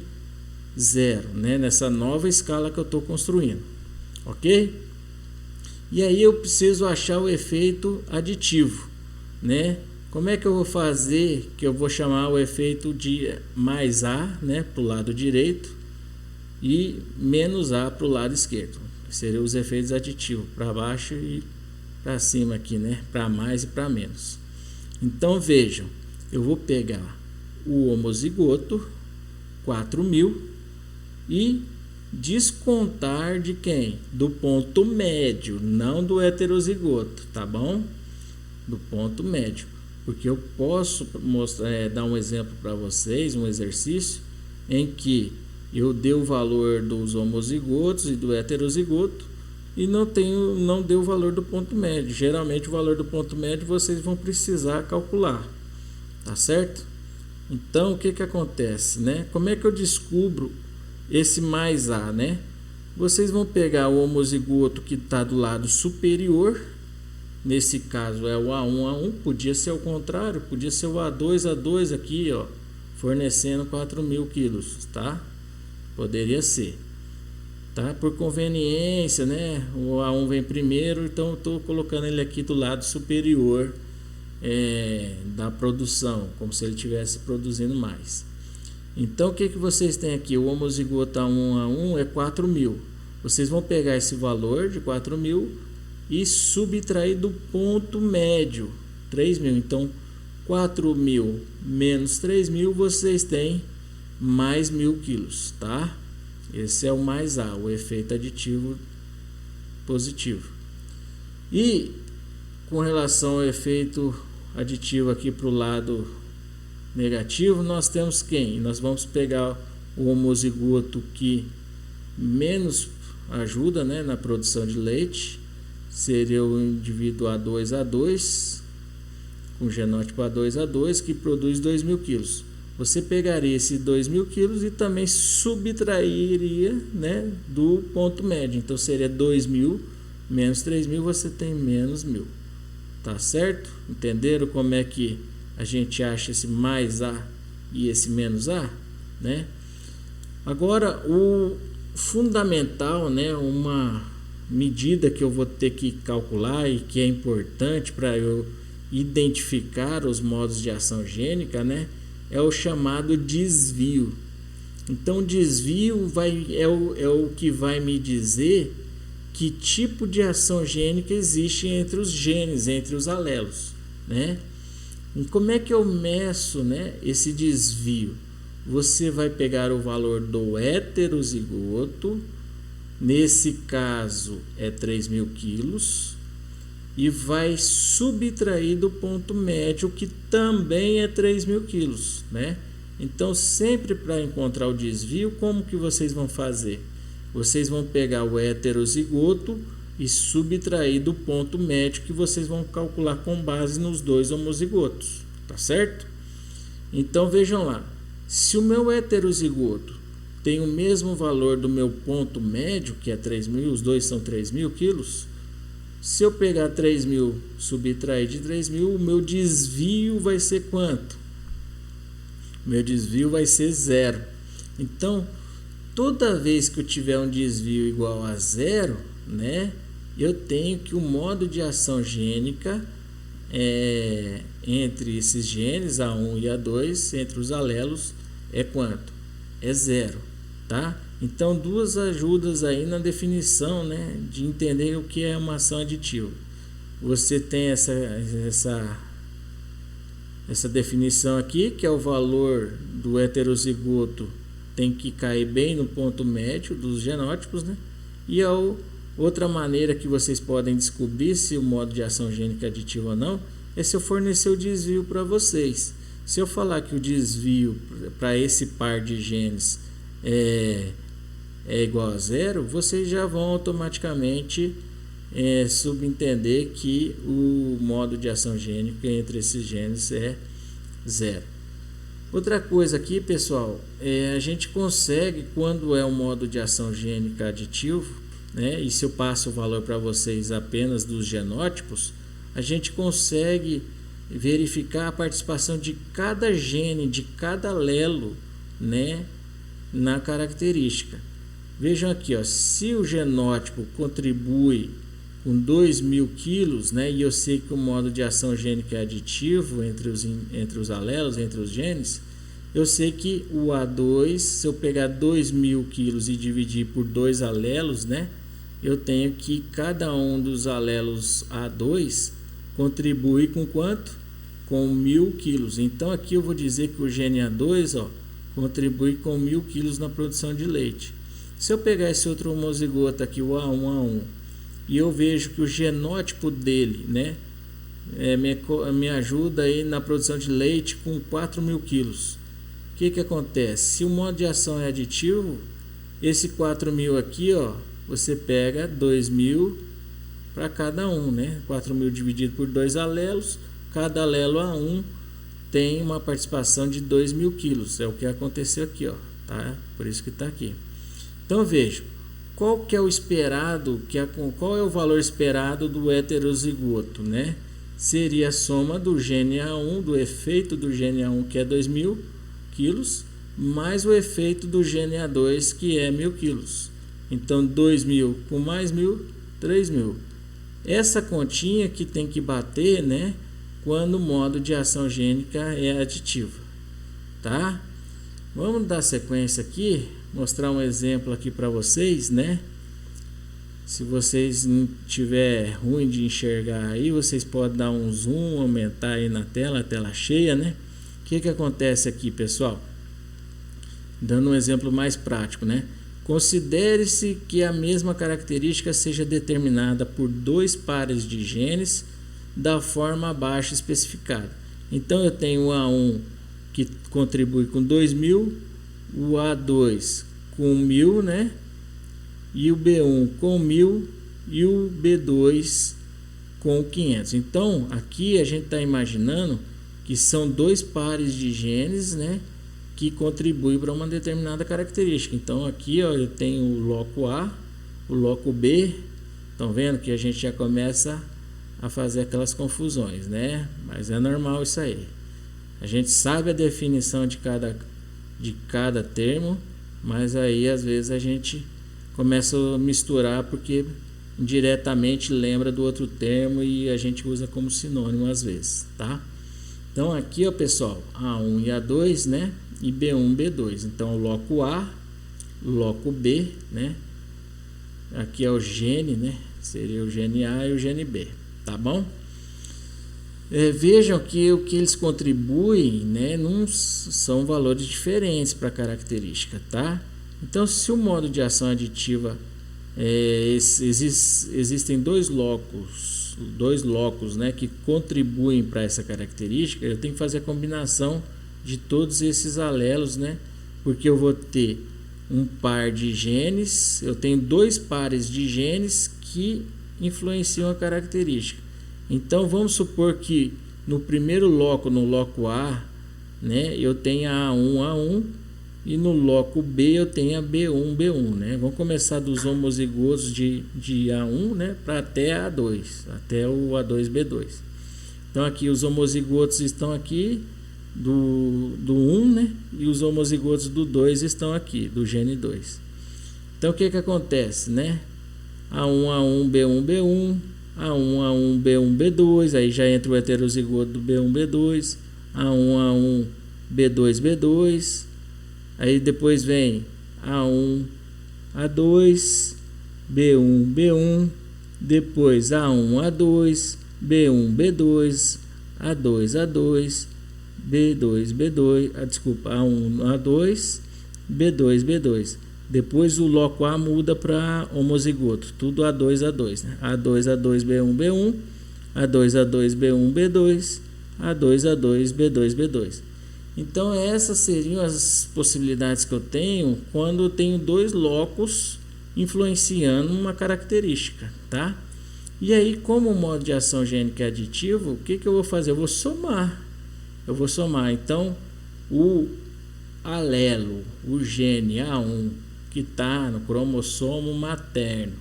zero, né? Nessa nova escala que eu estou construindo. Ok? E aí eu preciso achar o efeito aditivo, né? Como é que eu vou fazer? Que eu vou chamar o efeito de mais A, né, para o lado direito, e menos A para o lado esquerdo. Seriam os efeitos aditivos, para baixo e para cima aqui, né? Para mais e para menos. Então vejam, eu vou pegar o homozigoto, 4.000, e descontar de quem? Do ponto médio, não do heterozigoto, tá bom? Do ponto médio, porque eu posso mostrar, dar um exemplo para vocês, um exercício em que eu dei o valor dos homozigotos e do heterozigoto e não deu o valor do ponto médio. Geralmente o valor do ponto médio vocês vão precisar calcular, tá certo? Então o que acontece, né? Como é que eu descubro esse mais A, né? Vocês vão pegar o homozigoto que está do lado superior, nesse caso é o A1A1, podia ser o contrário, podia ser o A2A2 aqui, ó, fornecendo 4.000 quilos, tá? Poderia ser, tá? Por conveniência, né? O A1 vem primeiro, então eu estou colocando ele aqui do lado superior da produção, como se ele estivesse produzindo mais. Então o que vocês têm aqui? O homozigoto A1A1 é 4.000. Vocês vão pegar esse valor de 4.000 e subtrair do ponto médio 3.000. Então 4.000 menos 3.000, vocês têm mais 1.000 quilos, tá? Esse é o mais A, o efeito aditivo positivo. E com relação ao efeito aditivo aqui para o lado negativo, nós temos quem? Nós vamos pegar o homozigoto que menos ajuda, né, na produção de leite, seria o indivíduo A2A2, com genótipo A2A2, que produz 2.000 quilos. Você pegaria esses 2.000 quilos e também subtrairia, né, do ponto médio. Então seria 2.000 menos 3.000, você tem menos 1.000. Tá certo? Entenderam como é que a gente acha esse mais A e esse menos A, né? Agora, o fundamental, né, uma medida que eu vou ter que calcular e que é importante para eu identificar os modos de ação gênica, né, é o chamado desvio. Então, desvio é o que vai me dizer que tipo de ação gênica existe entre os genes, entre os alelos, né? E como é que eu meço, né, esse desvio? Você vai pegar o valor do heterozigoto, nesse caso é 3.000 quilos, e vai subtrair do ponto médio, que também é 3.000 quilos, né? Então, sempre para encontrar o desvio, como que vocês vão fazer? Vocês vão pegar o heterozigoto e subtrair do ponto médio, que vocês vão calcular com base nos dois homozigotos, tá certo? Então, vejam lá, se o meu heterozigoto tem o mesmo valor do meu ponto médio, que é 3.000, os dois são 3.000 quilos, se eu pegar 3.000, subtrair de 3.000, o meu desvio vai ser quanto? Meu desvio vai ser 0. Então, toda vez que eu tiver um desvio igual a 0, né, eu tenho que o modo de ação gênica entre esses genes, A1 e A2, entre os alelos, é quanto? É 0, tá? Então, duas ajudas aí na definição, né, de entender o que é uma ação aditiva. Você tem essa definição aqui, que é o valor do heterozigoto tem que cair bem no ponto médio dos genótipos, né? E outra maneira que vocês podem descobrir se o modo de ação gênica é aditivo ou não é se eu fornecer o desvio para vocês. Se eu falar que o desvio para esse par de genes é igual a 0, vocês já vão automaticamente subentender que o modo de ação gênica entre esses genes é 0. Outra coisa aqui, pessoal, a gente consegue, quando é um modo de ação gênica aditivo, né, e se eu passo o valor para vocês apenas dos genótipos, a gente consegue verificar a participação de cada gene, de cada alelo, né, na característica. Vejam aqui, ó, se o genótipo contribui com 2.000 quilos, né, e eu sei que o modo de ação gênica é aditivo entre os alelos, entre os genes, eu sei que o A2, se eu pegar 2.000 quilos e dividir por 2 alelos, né, eu tenho que cada um dos alelos A2 contribui com quanto? Com 1.000 quilos. Então, aqui eu vou dizer que o gene A2, ó, contribui com 1.000 quilos na produção de leite. Se eu pegar esse outro homozigoto aqui, o A1, e eu vejo que o genótipo dele, né, me ajuda aí na produção de leite com 4.000 quilos. O que acontece? Se o modo de ação é aditivo, esse 4.000 aqui, ó, você pega 2.000 para cada um, né? 4.000 dividido por 2 alelos, cada alelo A1 tem uma participação de 2.000 quilos. É o que aconteceu aqui, ó, tá? Por isso que está aqui. Então, veja, qual que é o esperado, qual é o valor esperado do heterozigoto, né? Seria a soma do gene A1, do efeito do gene A1, que é 2.000 quilos, mais o efeito do gene A2, que é 1.000 quilos. Então, 2.000 com mais 1.000, 3.000. Essa continha que tem que bater, né, quando o modo de ação gênica é aditivo, tá? Vamos dar sequência aqui, mostrar um exemplo aqui para vocês, né? Se vocês não tiver ruim de enxergar aí, vocês podem dar um zoom, aumentar aí na tela, a tela cheia, né? O que acontece aqui, pessoal? Dando um exemplo mais prático, né? Considere-se que a mesma característica seja determinada por 2 pares de genes da forma abaixo especificada. Então, eu tenho o A1 que contribui com 2.000, o A2 com 1.000, né? E o B1 com 1.000 e o B2 com 500. Então, aqui a gente está imaginando que são 2 pares de genes, né, que contribuem para uma determinada característica. Então, aqui, ó, eu tenho o loco A, o loco B. Estão vendo que a gente já começa a fazer aquelas confusões, né? Mas é normal isso aí. A gente sabe a definição de cada termo, mas aí às vezes a gente começa a misturar porque indiretamente lembra do outro termo e a gente usa como sinônimo às vezes, tá? Então aqui, ó, pessoal, A1 e A2, né? E B1, B2. Então o loco A, o loco B, né? Aqui é o gene, né? Seria o gene A e o gene B, tá bom? Vejam que o que eles contribuem, né, não são valores diferentes para a característica, tá? Então, se o modo de ação aditiva existem dois locos, né, que contribuem para essa característica, eu tenho que fazer a combinação de todos esses alelos, né? Porque eu vou ter um par de genes, eu tenho dois pares de genes que influenciam a característica. Então vamos supor que no primeiro loco, no loco A, né, eu tenho A1 e no loco B eu tenho a B1, né? Vamos começar dos homozigotos de A1, né, para até A2, até o A2B2. Então aqui os homozigotos estão aqui do 1, né, e os homozigotos do 2 estão aqui, do gene 2. Então o que acontece, né? A1, B1, A1, B1, B2, aí já entra o heterozigoto do B1, B2, A1, B2, B2, aí depois vem A1, A2, B1, B1, depois A1, A2, B1, B2, A2, A2, B2, B2, A1, A2, B2, B2. Depois o loco A muda para homozigoto, tudo A2, A2, né? A2, A2, B1, B1, A2, A2, B1, B2, A2, A2, B2, B2. Então essas seriam as possibilidades que eu tenho quando eu tenho dois locos influenciando uma característica, tá? E aí, como o modo de ação gênica é aditivo, o que eu vou fazer? Eu vou somar. Então, o alelo, o gene A1, que está no cromossomo materno,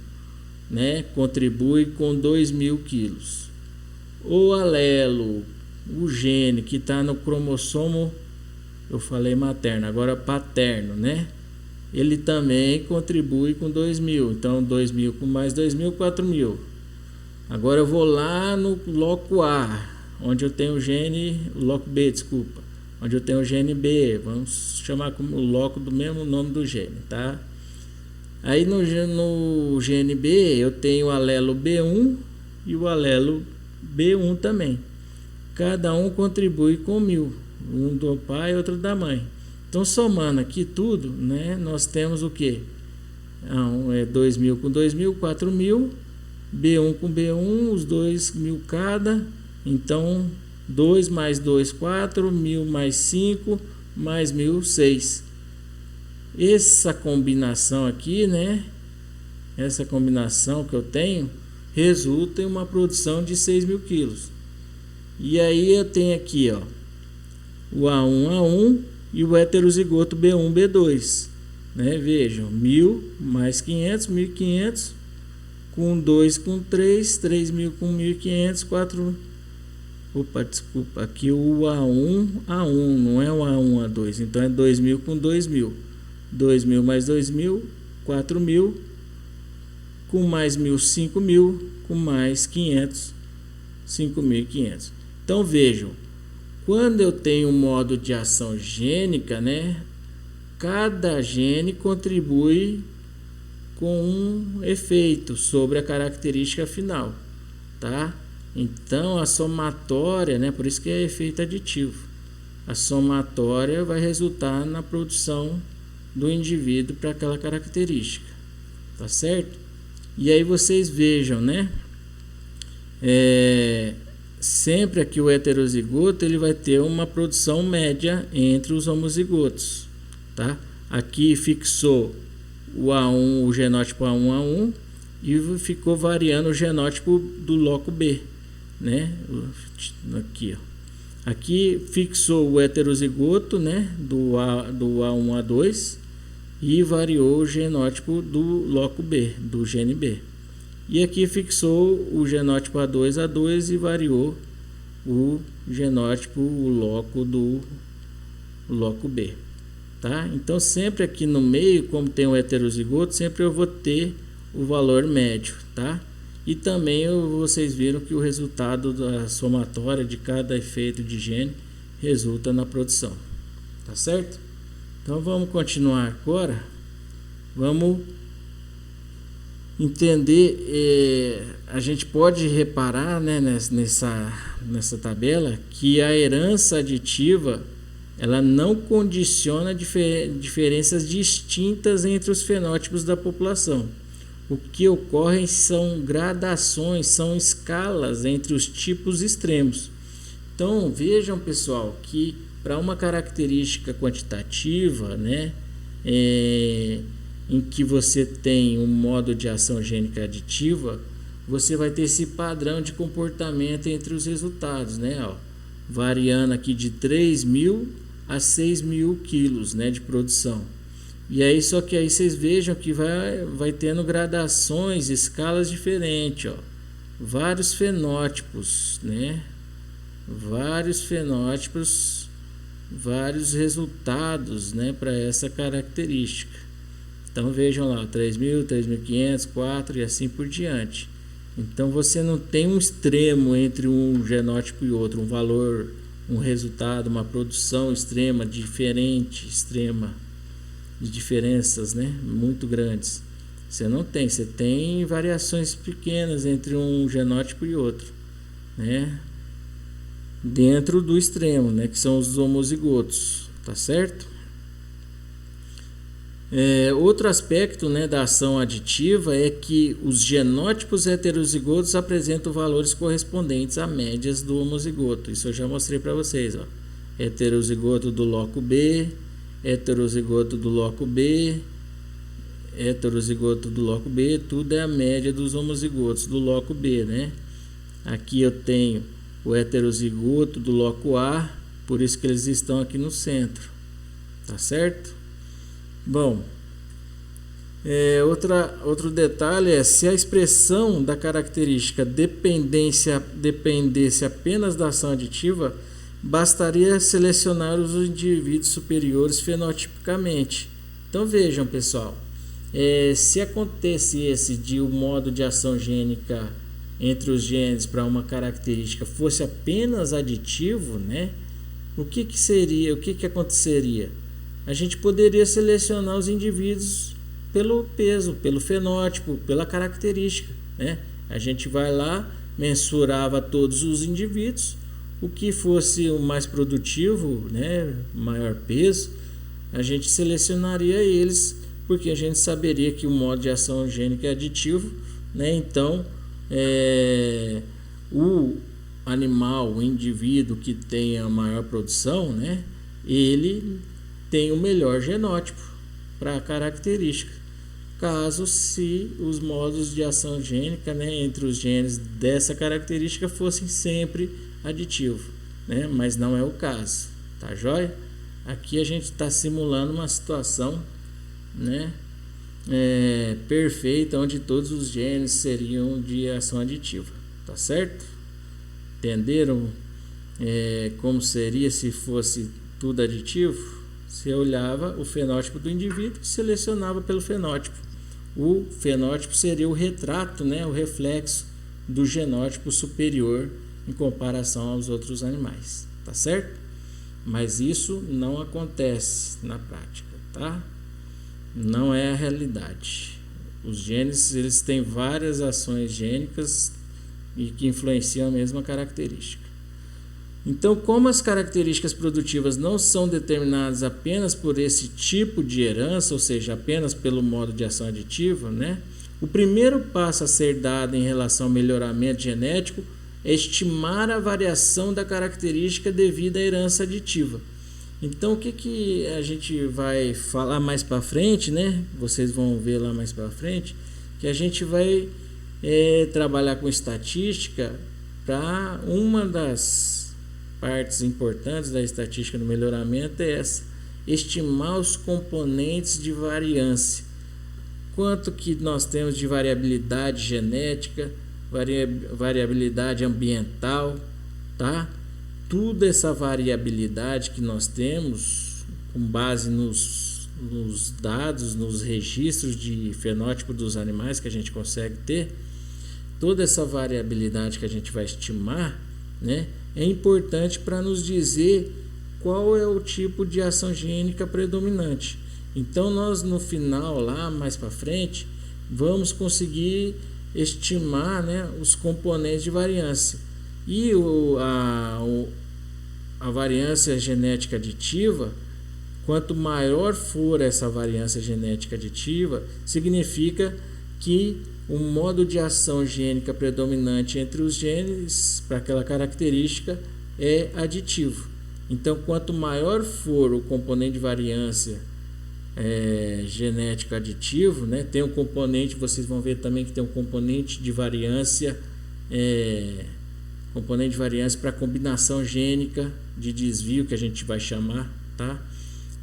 né, contribui com 2.000 quilos. O alelo, o gene que está no cromossomo, eu falei materno, agora paterno, né? Ele também contribui com 2.000. Então 2.000 com mais 2.000, 4.000. Agora eu vou lá no loco A, onde eu tenho o gene, loco B, desculpa. Onde eu tenho o gene B, vamos chamar como o loco do mesmo nome do gene, tá? Aí no gene B eu tenho o alelo B1 e o alelo B1 também. Cada um contribui com 1.000, um do pai e outro da mãe. Então somando aqui tudo, né, nós temos o que? 2.000 com 2.000, 4.000, B1 com B1, os 2.000 cada, então 2 mais 2, 4, 1.000 mais 5, mais 1.000, 6. Essa combinação aqui, né? Essa combinação que eu tenho resulta em uma produção de 6.000 quilos. E aí eu tenho aqui, ó, o A1 e o heterozigoto B1, B2, né? Vejam, 1.000 mais 500, 1.500, com 2 com 3, 3.000 com 1.500, 4... Opa, desculpa, aqui o A1, não é o A1, A2, então é 2.000 com 2.000. 2.000 mais 2.000, 4.000, com mais 1.000, 5.000, com mais 500, 5.500. Então vejam, quando eu tenho um modo de ação gênica, né, cada gene contribui com um efeito sobre a característica final, tá? Então a somatória, né, por isso que é efeito aditivo, a somatória vai resultar na produção do indivíduo para aquela característica, tá certo? E aí vocês vejam, né, sempre aqui o heterozigoto ele vai ter uma produção média entre os homozigotos, tá? Aqui fixou o A1, o genótipo A1 e ficou variando o genótipo do loco B, né? Aqui, ó. Aqui fixou o heterozigoto, né, do A1, A2 e variou o genótipo do loco B, do gene B. E aqui fixou o genótipo A2, A2 e variou o genótipo, o loco do loco B, tá? Então sempre aqui no meio, como tem um heterozigoto, sempre eu vou ter o valor médio, tá? E também vocês viram que o resultado da somatória de cada efeito de gene resulta na produção, tá certo? Então vamos continuar agora. Vamos entender, a gente pode reparar, né, nessa tabela, que a herança aditiva ela não condiciona diferenças distintas entre os fenótipos da população. O que ocorre são gradações, são escalas entre os tipos extremos. Então vejam, pessoal, que para uma característica quantitativa, né, em que você tem um modo de ação gênica aditiva, você vai ter esse padrão de comportamento entre os resultados, né, ó, variando aqui de 3.000 a 6.000 quilos, né, de produção. E aí, só que aí vocês vejam que vai tendo gradações, escalas diferentes, ó, vários fenótipos, né, vários resultados, né, para essa característica. Então vejam lá, 3.000, 3.500, 4 e assim por diante. Então você não tem um extremo entre um genótipo e outro, um valor, um resultado, uma produção extrema, diferente, extrema, de diferenças, né, muito grandes. Você não tem, você tem variações pequenas entre um genótipo e outro, né, dentro do extremo, né, que são os homozigotos, tá certo? Outro aspecto, né, da ação aditiva é que os genótipos heterozigotos apresentam valores correspondentes a médias do homozigoto. Isso eu já mostrei para vocês, ó. Heterozigoto do loco B, heterozigoto do loco B, heterozigoto do loco B, tudo é a média dos homozigotos do loco B, né? Aqui eu tenho o heterozigoto do loco A, por isso que eles estão aqui no centro, tá certo? Bom, outro detalhe é se a expressão da característica dependesse apenas da ação aditiva, bastaria selecionar os indivíduos superiores fenotipicamente. Então vejam, pessoal, se acontecesse de um modo de ação gênica entre os genes para uma característica fosse apenas aditivo, né? O que aconteceria? A gente poderia selecionar os indivíduos pelo peso, pelo fenótipo, pela característica, né? A gente vai lá, mensurava todos os indivíduos, o que fosse o mais produtivo, né, maior peso, a gente selecionaria eles, porque a gente saberia que o modo de ação gênica é aditivo, né? Então, o animal, o indivíduo que tem a maior produção, né, ele tem o melhor genótipo para a característica. Caso se os modos de ação gênica, né, entre os genes dessa característica fossem sempre aditivos, né, mas não é o caso, tá joia? Aqui a gente está simulando uma situação, né, perfeita, onde todos os genes seriam de ação aditiva, tá certo? Entenderam como seria se fosse tudo aditivo? Você olhava o fenótipo do indivíduo e selecionava pelo fenótipo. O fenótipo seria o retrato, né, o reflexo do genótipo superior em comparação aos outros animais, tá certo? Mas isso não acontece na prática, tá? Não é a realidade. Os genes, eles têm várias ações gênicas e que influenciam a mesma característica. Então, como as características produtivas não são determinadas apenas por esse tipo de herança, ou seja, apenas pelo modo de ação aditiva, né? O primeiro passo a ser dado em relação ao melhoramento genético é estimar a variação da característica devido à herança aditiva. Então, o que a gente vai falar mais para frente, né? Vocês vão ver lá mais para frente, que a gente vai trabalhar com estatística para uma das partes importantes da estatística no melhoramento é essa: estimar os componentes de variância. Quanto que nós temos de variabilidade genética, variabilidade ambiental, tá? Toda essa variabilidade que nós temos, com base nos nos dados, nos registros de fenótipo dos animais que a gente consegue ter, toda essa variabilidade que a gente vai estimar, né, é importante para nos dizer qual é o tipo de ação gênica predominante. Então nós no final, lá mais para frente, vamos conseguir estimar, né, os componentes de variância. E a variância genética aditiva, quanto maior for essa variância genética aditiva, significa que o modo de ação gênica predominante entre os genes para aquela característica é aditivo. Então, quanto maior for o componente de variância genético aditivo, né, tem um componente, vocês vão ver também que tem um componente de variância para combinação gênica de desvio, que a gente vai chamar, tá?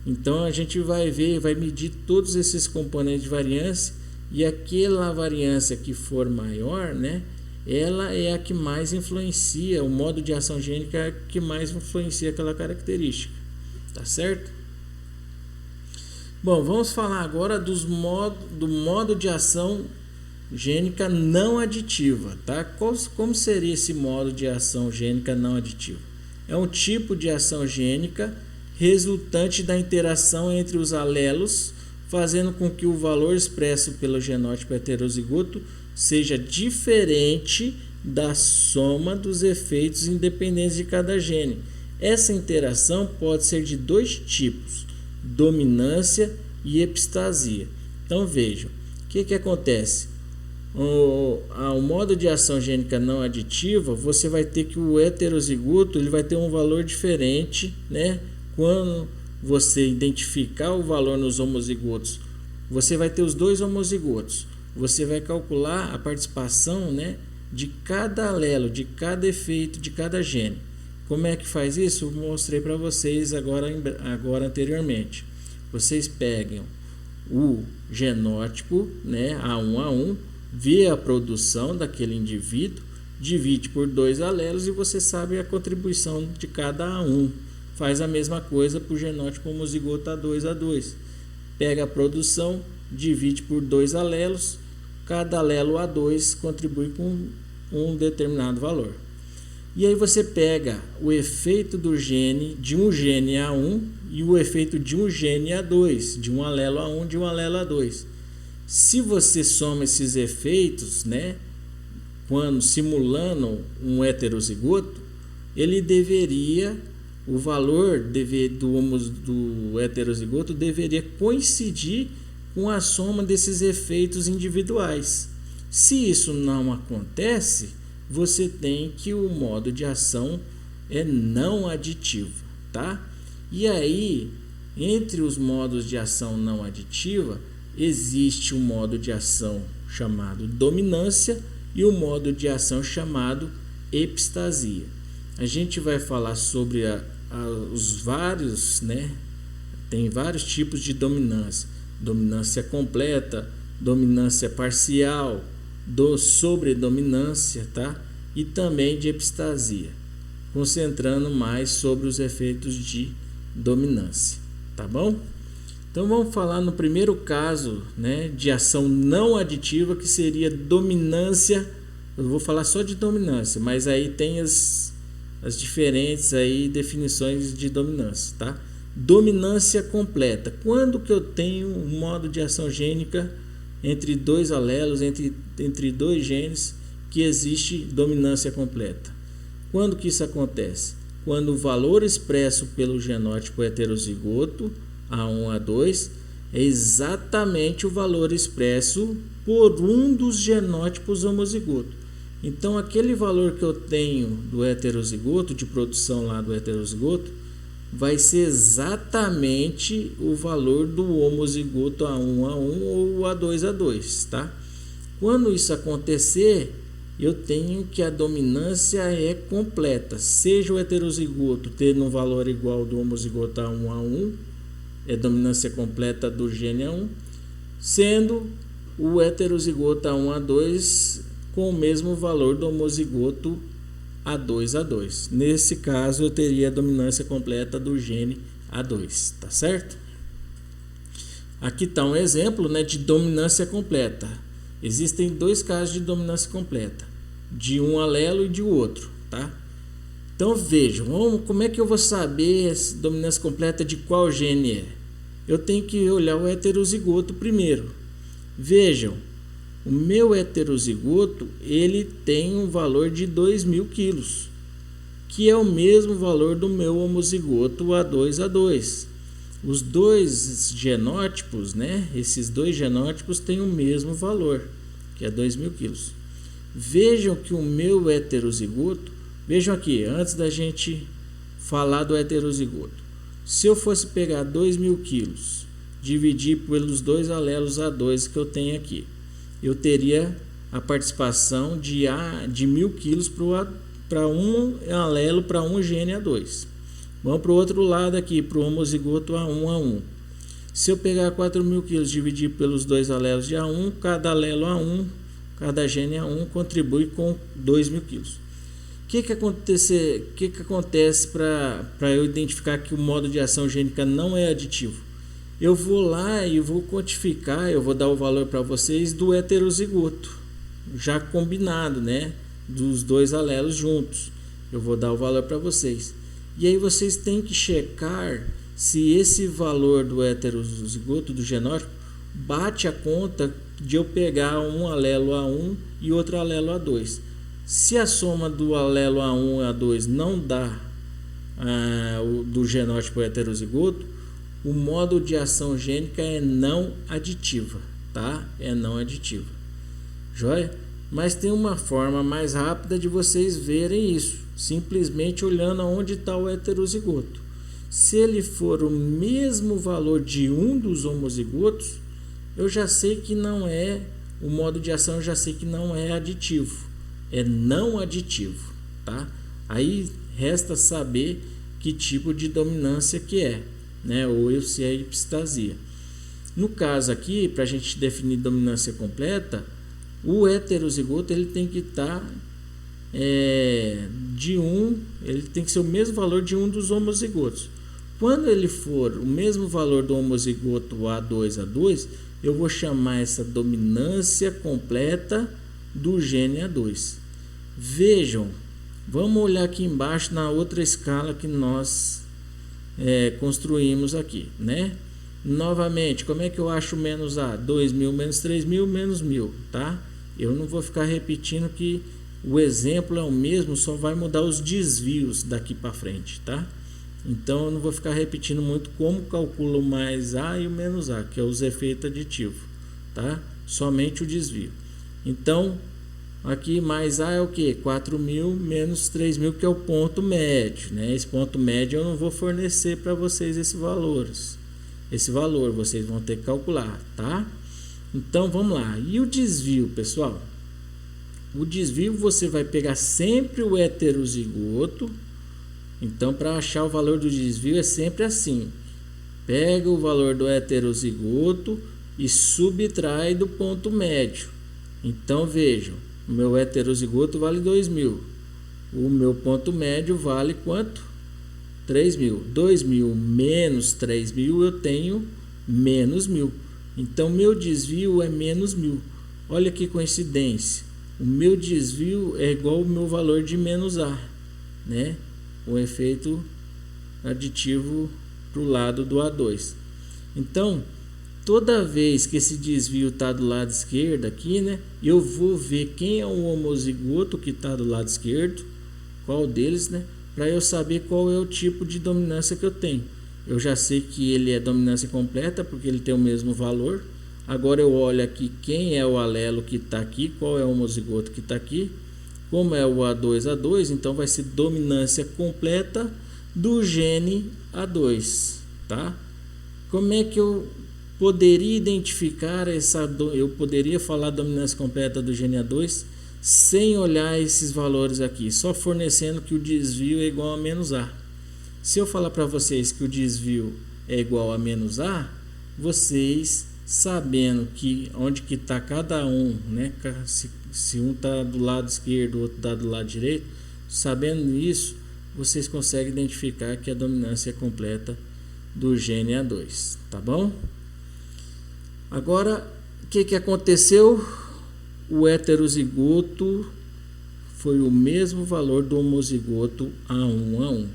Então a gente vai medir todos esses componentes de variância, e aquela variância que for maior, né, ela é a que mais influencia, o modo de ação gênica é a que mais influencia aquela característica, tá certo? Bom, vamos falar agora do modo de ação gênica não aditiva, tá? Como seria esse modo de ação gênica não aditiva? É um tipo de ação gênica resultante da interação entre os alelos, fazendo com que o valor expresso pelo genótipo heterozigoto seja diferente da soma dos efeitos independentes de cada gene. Essa interação pode ser de dois tipos: dominância e epistasia. Então vejam, o que acontece? O modo de ação gênica não aditiva, você vai ter que o heterozigoto ele vai ter um valor diferente, né? Quando você identificar o valor nos homozigotos, você vai ter os dois homozigotos. Você vai calcular a participação, né, de cada alelo, de cada efeito, de cada gene. Como é que faz isso? Eu mostrei para vocês agora anteriormente. Vocês pegam o genótipo, né, A1, vê a produção daquele indivíduo, divide por dois alelos e você sabe a contribuição de cada A1. Faz a mesma coisa para o genótipo homozigoto A2. Pega a produção, divide por dois alelos, cada alelo A2 contribui com um determinado valor. E aí você pega o efeito do gene de um gene A1 e o efeito de um gene A2, de um alelo A1 de um alelo A2. Se você soma esses efeitos, né, quando simulando um heterozigoto, o valor do heterozigoto deveria coincidir com a soma desses efeitos individuais. Se isso não acontece, você tem que o modo de ação é não aditivo, tá? E aí, entre os modos de ação não aditiva, existe um modo de ação chamado dominância e o modo de ação chamado epistasia. A gente vai falar sobre os vários, né? Tem vários tipos de dominância: dominância completa, dominância parcial, sobredominância, tá? E também de epistasia, concentrando mais sobre os efeitos de dominância, tá bom? Então vamos falar no primeiro caso, né, de ação não aditiva, que seria dominância. Eu vou falar só de dominância, mas aí tem as diferentes aí definições de dominância, tá? Dominância completa. Quando que eu tenho um modo de ação gênica entre dois alelos, entre dois genes, que existe dominância completa? Quando que isso acontece? Quando o valor expresso pelo genótipo heterozigoto A1, A2 é exatamente o valor expresso por um dos genótipos homozigoto. Então, aquele valor que eu tenho do heterozigoto, de produção lá do heterozigoto, vai ser exatamente o valor do homozigoto A1, A1 ou A2, A2, tá? Quando isso acontecer, eu tenho que a dominância é completa. Seja o heterozigoto tendo um valor igual ao do homozigoto A1, A1, é dominância completa do gene A1, sendo o heterozigoto A1, A2 com o mesmo valor do homozigoto A2, A2. Nesse caso, eu teria a dominância completa do gene A2, tá certo? Aqui está um exemplo, né, de dominância completa. Existem dois casos de dominância completa, de um alelo e de outro, tá? Então vejam, como é que eu vou saber se dominância completa de qual gene é? Eu tenho que olhar o heterozigoto primeiro. Vejam, o meu heterozigoto ele tem um valor de 2.000 quilos, que é o mesmo valor do meu homozigoto A2A2. Os dois genótipos, né? Esses dois genótipos têm o mesmo valor, que é 2.000 quilos. Vejam que o meu heterozigoto, vejam aqui, antes da gente falar do heterozigoto, se eu fosse pegar 2.000 quilos, dividir pelos dois alelos A2 que eu tenho aqui, eu teria a participação de 1.000 quilos para um alelo, para um gene A2. Vamos para o outro lado aqui, para o homozigoto A1A1. Se eu pegar 4.000 quilos e dividir pelos dois alelos de A1, cada alelo A1, cada gene A1 contribui com 2.000 quilos. O que acontece para eu identificar que o modo de ação gênica não é aditivo? Eu vou lá e vou quantificar, eu vou dar o valor para vocês do heterozigoto, já combinado, né? Dos dois alelos juntos. Eu vou dar o valor para vocês. E aí vocês têm que checar se esse valor do heterozigoto, do genótipo, bate a conta de eu pegar um alelo A1 e outro alelo A2. Se a soma do alelo A1 e A2 não dá do genótipo heterozigoto, o modo de ação gênica é não aditiva, tá? É não aditiva. Joia? Mas tem uma forma mais rápida de vocês verem isso, simplesmente olhando aonde está o heterozigoto. Se ele for o mesmo valor de um dos homozigotos, eu já sei que não é, o modo de ação eu já sei que não é aditivo, é não aditivo, tá? Aí resta saber que tipo de dominância que é, né? Ou se é epistasia. No caso aqui, para a gente definir dominância completa, o heterozigoto ele tem que estar ele tem que ser o mesmo valor de um dos homozigotos. Quando ele for o mesmo valor do homozigoto A2A2, eu vou chamar essa dominância completa do gene A2. Vejam, vamos olhar aqui embaixo na outra escala que nós construímos aqui, né? Novamente, como é que eu acho menos A? 2.000 menos 3.000 menos 1.000, tá? Eu não vou ficar repetindo que o exemplo é o mesmo, só vai mudar os desvios daqui para frente, tá? Então eu não vou ficar repetindo muito como calculo o mais A e o menos A, que é os efeitos aditivos, tá? Somente o desvio. Então, aqui mais A é o que? 4.000 menos 3.000, que é o ponto médio, né? Esse ponto médio eu não vou fornecer para vocês esse valor vocês vão ter que calcular, tá? Então vamos lá. E o desvio, pessoal? O desvio você vai pegar sempre o heterozigoto. Então, para achar o valor do desvio é sempre assim: pega o valor do heterozigoto e subtrai do ponto médio. Então vejam, o meu heterozigoto vale 2.000, o meu ponto médio vale quanto? 3.000. 2.000 menos 3.000 eu tenho menos 1.000. Então meu desvio é menos 1.000. Olha que coincidência, o meu desvio é igual ao meu valor de menos A, né? O efeito aditivo para o lado do A2. Então, toda vez que esse desvio está do lado esquerdo aqui, né, eu vou ver quem é o homozigoto que está do lado esquerdo, qual deles, né, para eu saber qual é o tipo de dominância que eu tenho. Eu já sei que ele é dominância completa porque ele tem o mesmo valor. Agora eu olho aqui quem é o alelo que está aqui, qual é o homozigoto que está aqui. Como é o A2A2, então vai ser dominância completa do gene A2, tá? Como é que eu poderia identificar eu poderia falar dominância completa do gene A2 sem olhar esses valores aqui, só fornecendo que o desvio é igual a menos A. Se eu falar para vocês que o desvio é igual a menos A, vocês sabendo que onde que está cada um, né? Se um está do lado esquerdo, o outro está do lado direito, sabendo isso, vocês conseguem identificar que a dominância é completa do gene A2, tá bom? Agora, o que aconteceu? O heterozigoto foi o mesmo valor do homozigoto A1A1.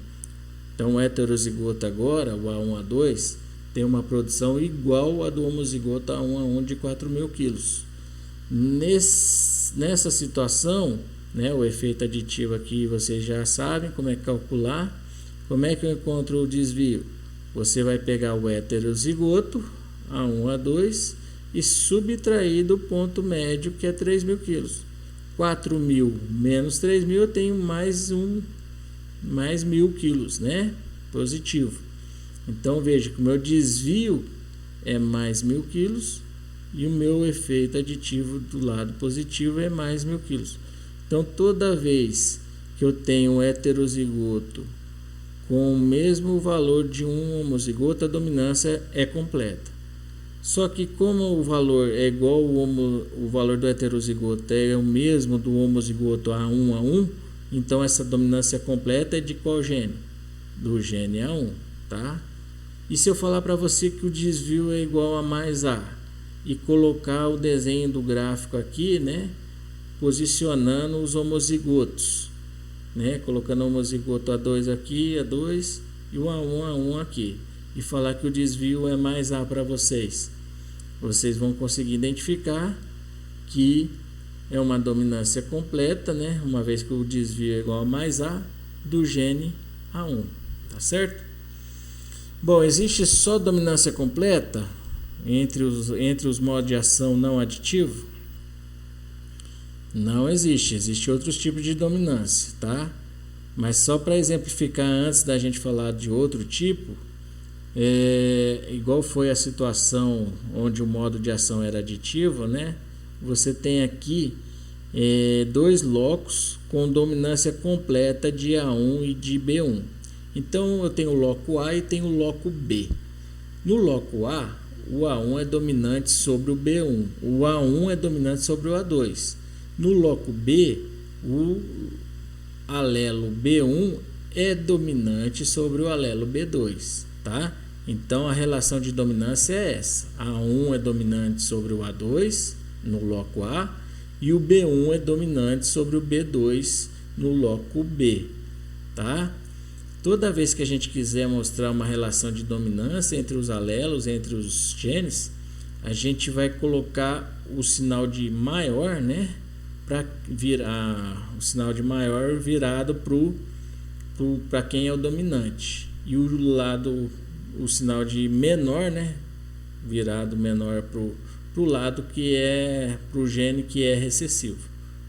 Então, o heterozigoto agora, o A1A2, tem uma produção igual à do homozigoto A1A1 de 4.000 quilos. Nessa situação, né, o efeito aditivo aqui vocês já sabem como é que calcular. Como é que eu encontro o desvio? Você vai pegar o heterozigoto A1A2 e subtrair do ponto médio, que é 3.000 quilos. 4.000 menos 3.000, eu tenho mais 1.000 quilos, né? Positivo. Então veja que o meu desvio é mais 1.000 quilos e o meu efeito aditivo do lado positivo é mais 1.000 quilos. Então toda vez que eu tenho um heterozigoto com o mesmo valor de um homozigoto, a dominância é completa. Só que como o valor é igual o valor do heterozigoto é o mesmo do homozigoto A1A1, então essa dominância completa é de qual gene? Do gene A1, tá? E se eu falar para você que o desvio é igual a mais A e colocar o desenho do gráfico aqui, né, posicionando os homozigotos, né, colocando o homozigoto A2 aqui, A2 e o A1 aqui, e falar que o desvio é mais A para vocês, vocês vão conseguir identificar que é uma dominância completa, né, uma vez que o desvio é igual a mais A do gene A1, tá certo? Bom, existe só dominância completa entre os modos de ação não aditivo? Não existe outros tipos de dominância, tá? Mas só para exemplificar antes da gente falar de outro tipo, igual foi a situação onde o modo de ação era aditivo, né? Você tem aqui dois locos com dominância completa de A1 e de B1. Então eu tenho o loco A e tenho o loco B. No loco A, o A1 é dominante sobre o B1, o A1 é dominante sobre o A2. No loco B, o alelo B1 é dominante sobre o alelo B2, tá? Então a relação de dominância é essa: A1 é dominante sobre o A2 no loco A e o B1 é dominante sobre o B2 no loco B, tá? Toda vez que a gente quiser mostrar uma relação de dominância entre os alelos, entre os genes, a gente vai colocar o sinal de maior, né, para virar o sinal de maior virado para quem é o dominante, e o sinal de menor, né, virado menor para o lado que é para o gene que é recessivo,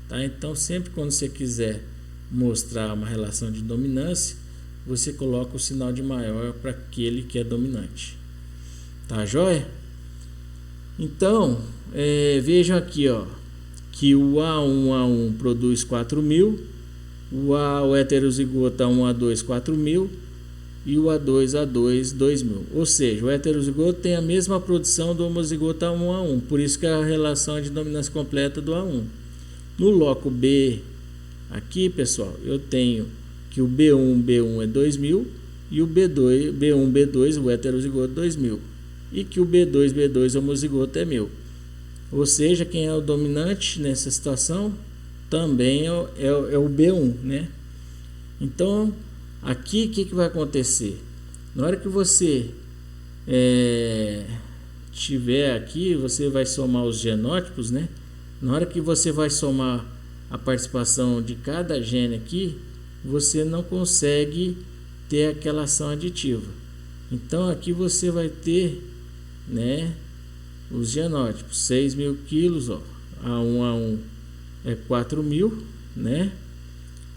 tá? Então sempre quando você quiser mostrar uma relação de dominância, você coloca o sinal de maior para aquele que é dominante, tá joia? Então vejam aqui, ó, que o A1A1 produz 4.000, o heterozigoto A1A2 4.000 e o A2A2 2.000. Ou seja, o heterozigoto tem a mesma produção do homozigoto A1A1, por isso que a relação é de dominância completa do A1. No loco B, aqui pessoal, eu tenho que o B1 é 2.000 e o B1B2, o heterozigoto 2.000, e que o B2 homozigoto é 1.000. Ou seja, quem é o dominante nessa situação também é o B1, né? Então, aqui o que vai acontecer? Na hora que você tiver aqui, você vai somar os genótipos, né? Na hora que você vai somar a participação de cada gene aqui, você não consegue ter aquela ação aditiva. Então aqui você vai ter, né, os genótipos: 6.000 quilos, ó, A1 é 4.000, né?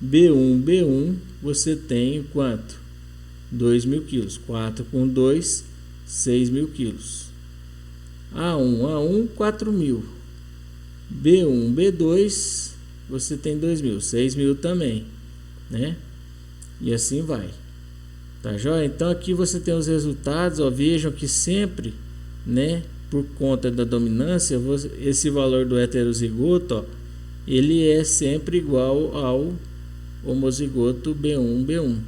B1 você tem quanto? 2.000 quilos. 4 com 2, 6.000 quilos. A1 4.000. B2 você tem 2.000, 6.000 também, né? E assim vai, tá joia? Então aqui você tem os resultados, ó, vejam que sempre, né, por conta da dominância, esse valor do heterozigoto, ó, ele é sempre igual ao homozigoto B1.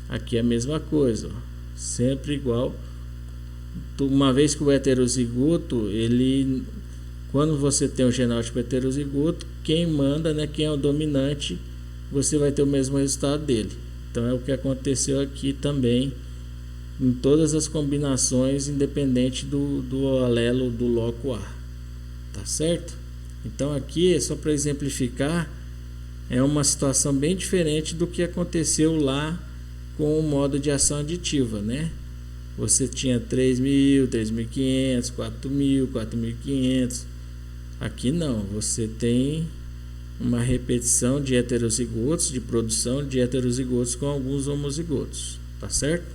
Aqui é a mesma coisa, ó, sempre igual. uma vez que o heterozigoto, quando você tem o genótipo heterozigoto, quem manda, né, quem é o dominante, você vai ter o mesmo resultado dele. Então é o que aconteceu aqui também, em todas as combinações, independente do alelo do loco A. Tá certo? Então aqui, só para exemplificar, é uma situação bem diferente do que aconteceu lá com o modo de ação aditiva, né? Você tinha 3.000, 3.500, 4.000, 4.500. Aqui não, você tem uma repetição de heterozigotos, de produção de heterozigotos com alguns homozigotos, tá certo?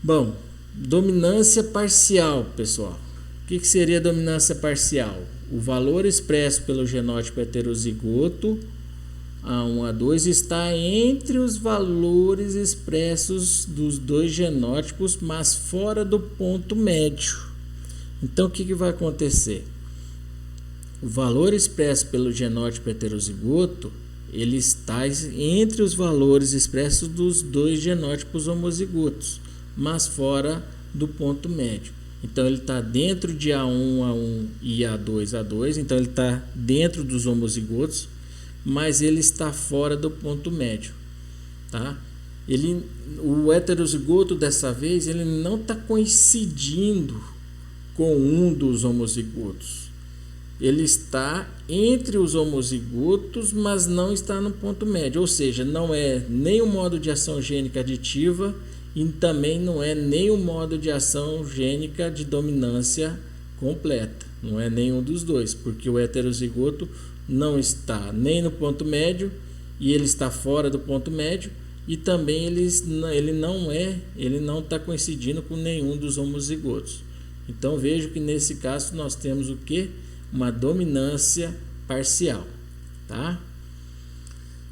Bom, dominância parcial, pessoal. O que seria dominância parcial? O valor expresso pelo genótipo heterozigoto A1, A2 está entre os valores expressos dos dois genótipos, mas fora do ponto médio. Então, o que vai acontecer? O valor expresso pelo genótipo heterozigoto, ele está entre os valores expressos dos dois genótipos homozigotos, mas fora do ponto médio. Então, ele está dentro de A1, A1 e A2, A2. Então, ele está dentro dos homozigotos, mas ele está fora do ponto médio, tá? O heterozigoto dessa vez, ele não está coincidindo com um dos homozigotos. Ele está entre os homozigotos, mas não está no ponto médio, ou seja, não é nem o modo de ação gênica aditiva e também não é nem o modo de ação gênica de dominância completa. Não é nenhum dos dois, porque o heterozigoto não está nem no ponto médio e ele está fora do ponto médio, e também ele não está coincidindo com nenhum dos homozigotos. Então vejo que nesse caso nós temos o que? Uma dominância parcial, tá?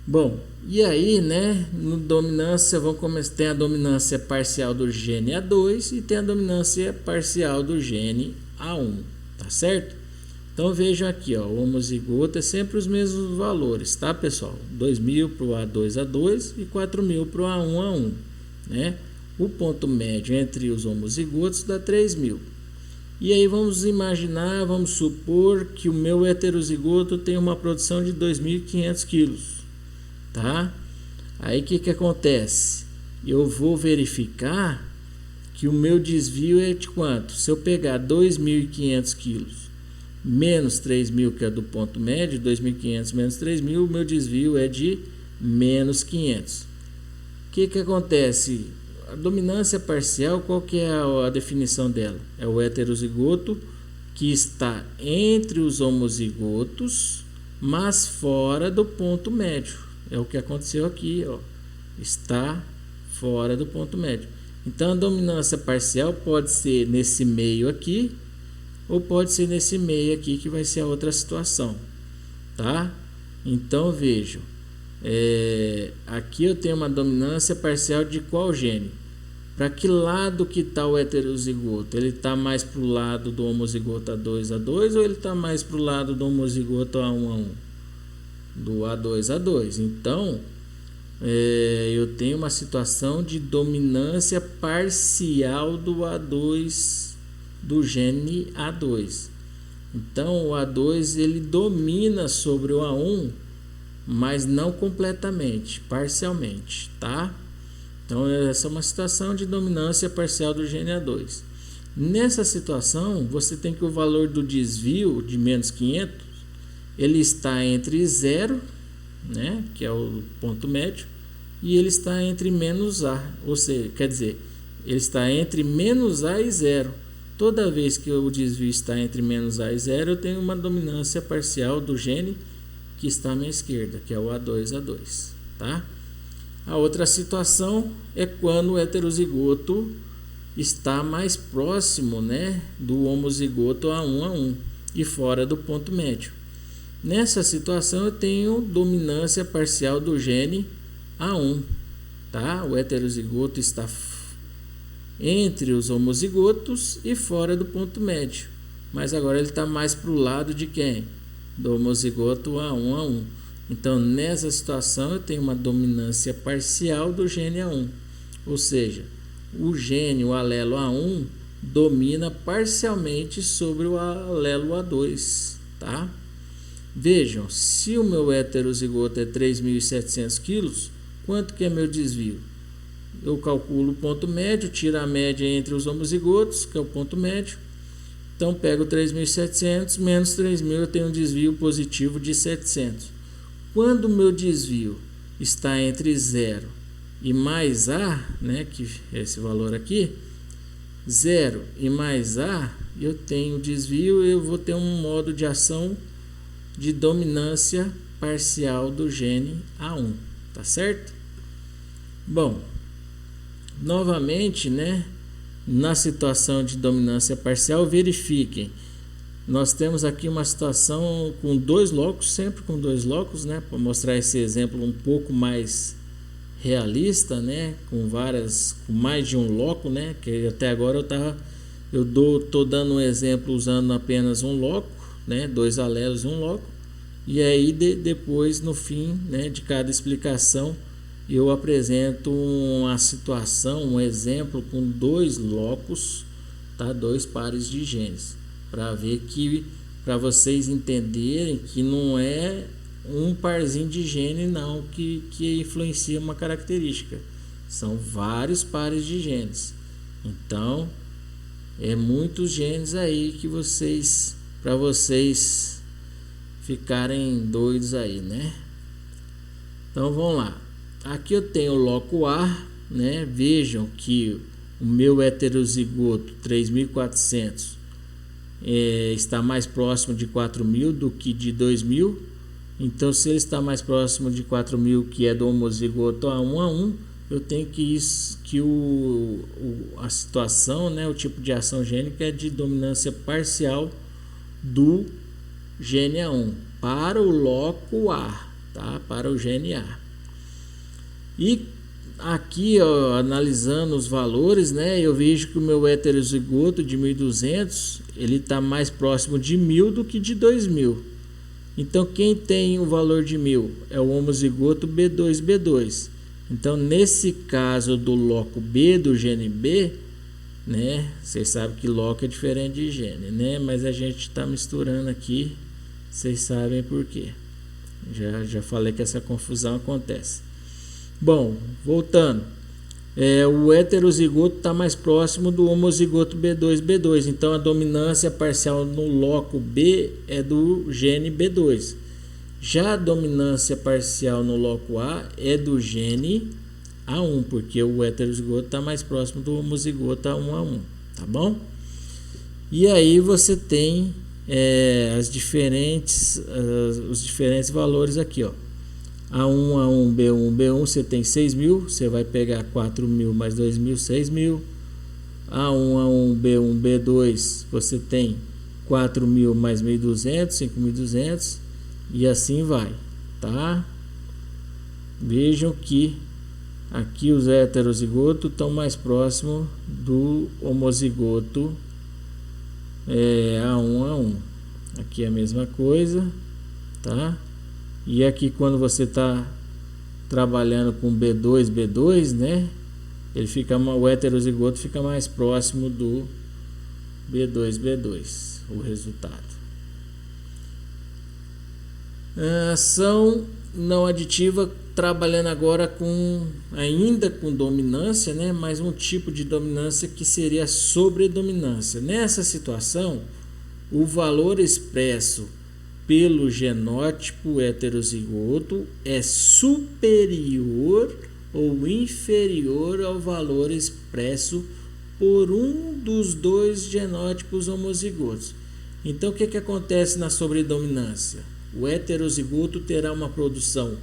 Bom, e aí, né, no dominância tem a dominância parcial do gene A2 e tem a dominância parcial do gene A1, tá certo? Então vejam aqui, ó, o homozigoto é sempre os mesmos valores, tá, pessoal? 2.000 para o A2, A2 e 4.000 para o A1, A1, né? O ponto médio entre os homozigotos dá 3.000. E aí vamos supor que o meu heterozigoto tem uma produção de 2.500 quilos, tá? Aí o que acontece? Eu vou verificar que o meu desvio é de quanto? Se eu pegar 2.500 quilos menos 3.000, que é do ponto médio, 2.500 menos 3.000, o meu desvio é de menos 500. O que acontece? A dominância parcial, qual que é a definição dela? É o heterozigoto que está entre os homozigotos, mas fora do ponto médio. É o que aconteceu aqui, ó. Está fora do ponto médio. Então, a dominância parcial pode ser nesse meio aqui, ou pode ser nesse meio aqui, que vai ser a outra situação, tá? Então, vejam. Aqui eu tenho uma dominância parcial de qual gene? Para que lado que está o heterozigoto? Ele está mais para o lado do homozigoto A2, A2 ou ele está mais para o lado do homozigoto A1, A1? Do A2, A2. Então, eu tenho uma situação de dominância parcial do A2, do gene A2. Então, o A2 ele domina sobre o A1, mas não completamente, parcialmente, tá? Então, essa é uma situação de dominância parcial do gene A2. Nessa situação, você tem que o valor do desvio de menos 500, ele está entre 0, né, que é o ponto médio, e ele está entre menos A, ou seja, quer dizer, ele está entre menos A e 0. Toda vez que o desvio está entre menos A e 0, eu tenho uma dominância parcial do gene que está à minha esquerda, que é o A2, A2, tá? A outra situação é quando o heterozigoto está mais próximo, né, do homozigoto A1, A1 e fora do ponto médio. Nessa situação eu tenho dominância parcial do gene A1, tá? O heterozigoto está entre os homozigotos e fora do ponto médio, mas agora ele está mais para o lado de quem? Do homozigoto A1, A1. Então, nessa situação, eu tenho uma dominância parcial do gene A1, ou seja, o gene, o alelo A1, domina parcialmente sobre o alelo A2, tá? Vejam, se o meu heterozigoto é 3.700 quilos, quanto que é meu desvio? Eu calculo o ponto médio, tiro a média entre os homozigotos, que é o ponto médio. Então, pego 3.700 menos 3.000, eu tenho um desvio positivo de 700. Quando o meu desvio está entre 0 e mais A, né, que é esse valor aqui, 0 e mais A, eu tenho desvio e eu vou ter um modo de ação de dominância parcial do gene A1, tá certo? Bom, novamente, né, na situação de dominância parcial, verifiquem, nós temos aqui uma situação com dois locos, sempre com dois locos, né, para mostrar esse exemplo um pouco mais realista, né, com mais de um loco, né, que até agora tô dando um exemplo usando apenas um loco, né, dois alelos e um loco, e aí depois no fim, né, de cada explicação eu apresento uma situação, um exemplo com dois locos, tá, dois pares de genes, para vocês entenderem que não é um parzinho de gene não que influencia uma característica, são vários pares de genes. Então é muitos genes aí que para vocês ficarem doidos aí, né? Então vamos lá. Aqui eu tenho o loco A, né? Vejam que o meu heterozigoto 3.400 está mais próximo de 4.000 do que de 2.000. Então, se ele está mais próximo de 4.000, que é do homozigoto A1, eu tenho que a situação, né? O tipo de ação gênica é de dominância parcial do gene A1 para o loco A, tá? Para o gene A. E aqui, ó, analisando os valores, né, eu vejo que o meu heterozigoto de 1.200 ele está mais próximo de 1.000 do que de 2.000. Então, quem tem o valor de 1.000 é o homozigoto B2B2. Então, nesse caso do loco B do gene B, né, vocês sabem que loco é diferente de gene, né, mas a gente está misturando aqui, vocês sabem por quê. Já falei que essa confusão acontece. Bom, voltando, o heterozigoto está mais próximo do homozigoto B2B2, então a dominância parcial no loco B é do gene B2. Já a dominância parcial no loco A é do gene A1, porque o heterozigoto está mais próximo do homozigoto A1, tá bom? E aí você tem os diferentes valores aqui, ó. A1, B1, você tem 6.000, você vai pegar 4.000 mais 2.000, 6.000. A1, B1, B2, você tem 4.000 mais 1.200, 5.200 e assim vai, tá? Vejam que aqui os heterozigotos estão mais próximos do homozigoto A1. Aqui é a mesma coisa, tá? E aqui quando você está trabalhando com B2, né? O heterozigoto fica mais próximo do B2, o resultado. Ação não aditiva, trabalhando agora ainda com dominância, né? Mas um tipo de dominância que seria a sobredominância. Nessa situação, o valor expresso pelo genótipo heterozigoto é superior ou inferior ao valor expresso por um dos dois genótipos homozigotos. Então, o que acontece na sobredominância? O heterozigoto terá uma produção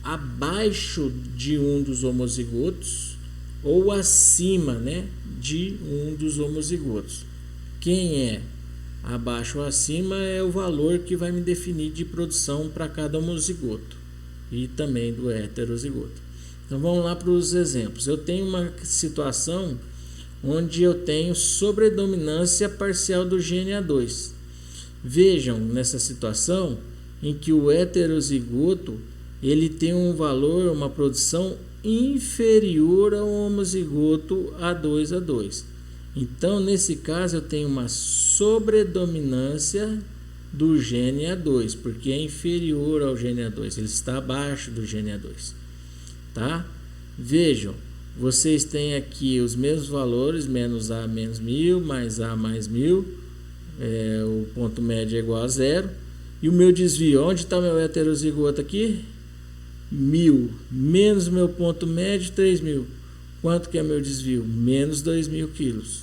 abaixo de um dos homozigotos ou acima, né, de um dos homozigotos. Quem é abaixo ou acima é o valor que vai me definir de produção para cada homozigoto e também do heterozigoto. Então vamos lá para os exemplos. Eu tenho uma situação onde eu tenho sobredominância parcial do gene A2. Vejam nessa situação em que o heterozigoto ele tem um valor, uma produção inferior ao homozigoto A2A2. Então, nesse caso, eu tenho uma sobredominância do gene A2, porque é inferior ao gene A2, ele está abaixo do gene A2, tá? Vejam, vocês têm aqui os mesmos valores, menos A menos 1000, mais A mais 1000, o ponto médio é igual a 0, e o meu desvio, onde está meu heterozigoto aqui? 1000, menos meu ponto médio, 3000. Quanto que é meu desvio? Menos 2.000 quilos.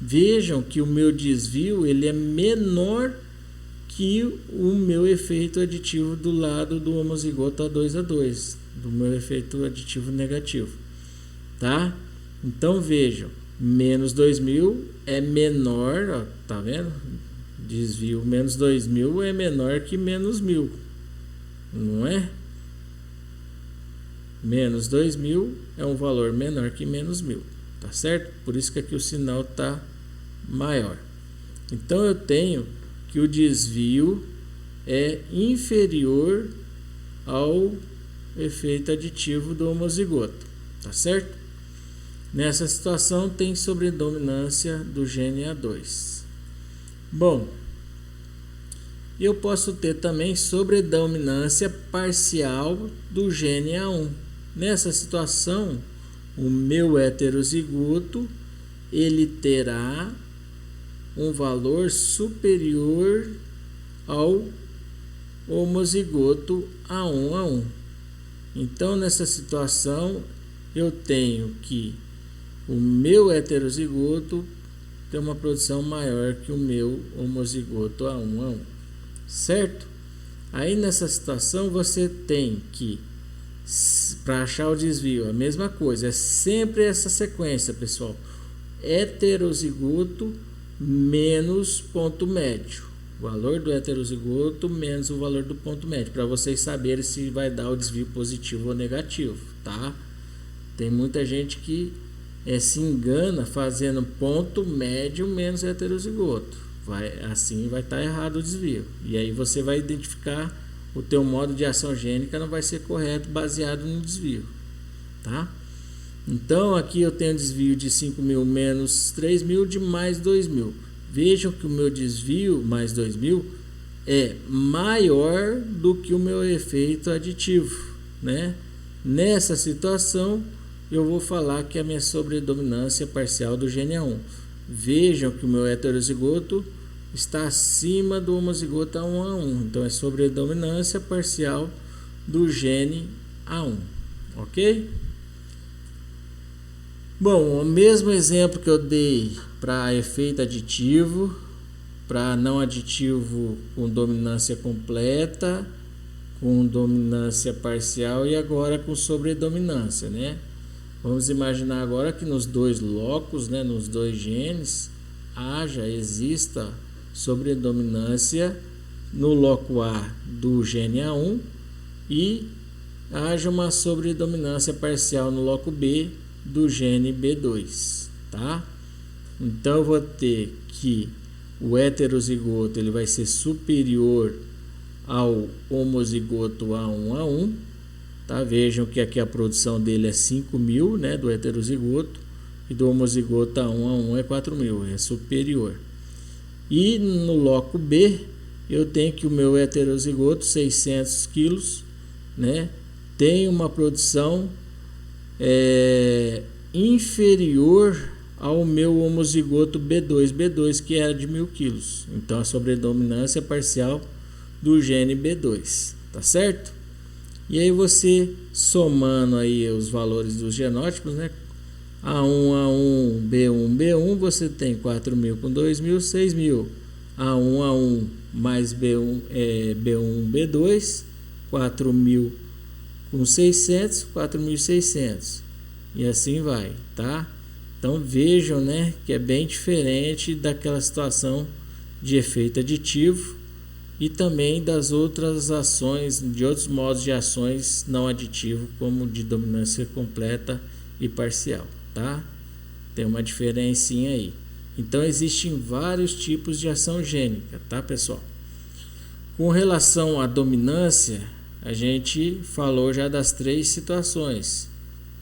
Vejam que o meu desvio ele é menor que o meu efeito aditivo do lado do homozigoto A2A2, do meu efeito aditivo negativo, tá? Então vejam, menos 2.000 é menor, ó, tá vendo? Desvio menos 2.000 é menor que menos 1.000, não é? Menos 2.000 é um valor menor que menos 1.000, tá certo? Por isso que aqui o sinal tá maior. Então eu tenho que o desvio é inferior ao efeito aditivo do homozigoto, tá certo? Nessa situação tem sobredominância do gene A2. Bom, eu posso ter também sobredominância parcial do gene A1. Nessa situação, o meu heterozigoto ele terá um valor superior ao homozigoto A1A1. Então, nessa situação, eu tenho que o meu heterozigoto tem uma produção maior que o meu homozigoto A1A1, certo? Aí, nessa situação, você tem que, para achar o desvio, a mesma coisa, é sempre essa sequência, pessoal. Heterozigoto menos ponto médio, o valor do heterozigoto menos o valor do ponto médio, para vocês saberem se vai dar o desvio positivo ou negativo, tá? Tem muita gente que se engana fazendo ponto médio menos heterozigoto, assim vai estar errado o desvio, e aí você vai identificar o teu modo de ação gênica não vai ser correto baseado no desvio, tá? Então aqui eu tenho desvio de 5.000 menos 3.000 de mais 2.000. Vejam que o meu desvio mais 2.000 é maior do que o meu efeito aditivo, né? Nessa situação eu vou falar que a minha sobredominância parcial do gene A1. Vejam que o meu heterozigoto está acima do homozigoto A1A1, então é sobredominância parcial do gene A1, ok? Bom, o mesmo exemplo que eu dei para efeito aditivo, para não aditivo com dominância completa, com dominância parcial e agora com sobredominância, né? Vamos imaginar agora que nos dois locos, né, nos dois genes, exista sobredominância no loco A do gene A1 e haja uma sobredominância parcial no loco B do gene B2, tá? Então eu vou ter que o heterozigoto ele vai ser superior ao homozigoto A1A1, tá? Vejam que aqui a produção dele é 5.000, né, do heterozigoto, e do homozigoto A1A1 é 4.000, é superior. E no loco B eu tenho que o meu heterozigoto 600 quilos, né, tem uma produção inferior ao meu homozigoto B2 que era de 1.000 quilos. Então a sobredominância parcial do gene B2, tá certo? E aí você somando aí os valores dos genótipos, né? A1, B1, você tem 4.000 com 2.000, 6.000. A1 mais B1, B2, 4.000 com 600, 4.600. E assim vai, tá? Então vejam, né, que é bem diferente daquela situação de efeito aditivo e também das outras ações, de outros modos de ações não aditivo, como de dominância completa e parcial, tá? Tem uma diferencinha aí. Então existem vários tipos de ação gênica, tá, pessoal? Com relação à dominância, a gente falou já das 3 situações: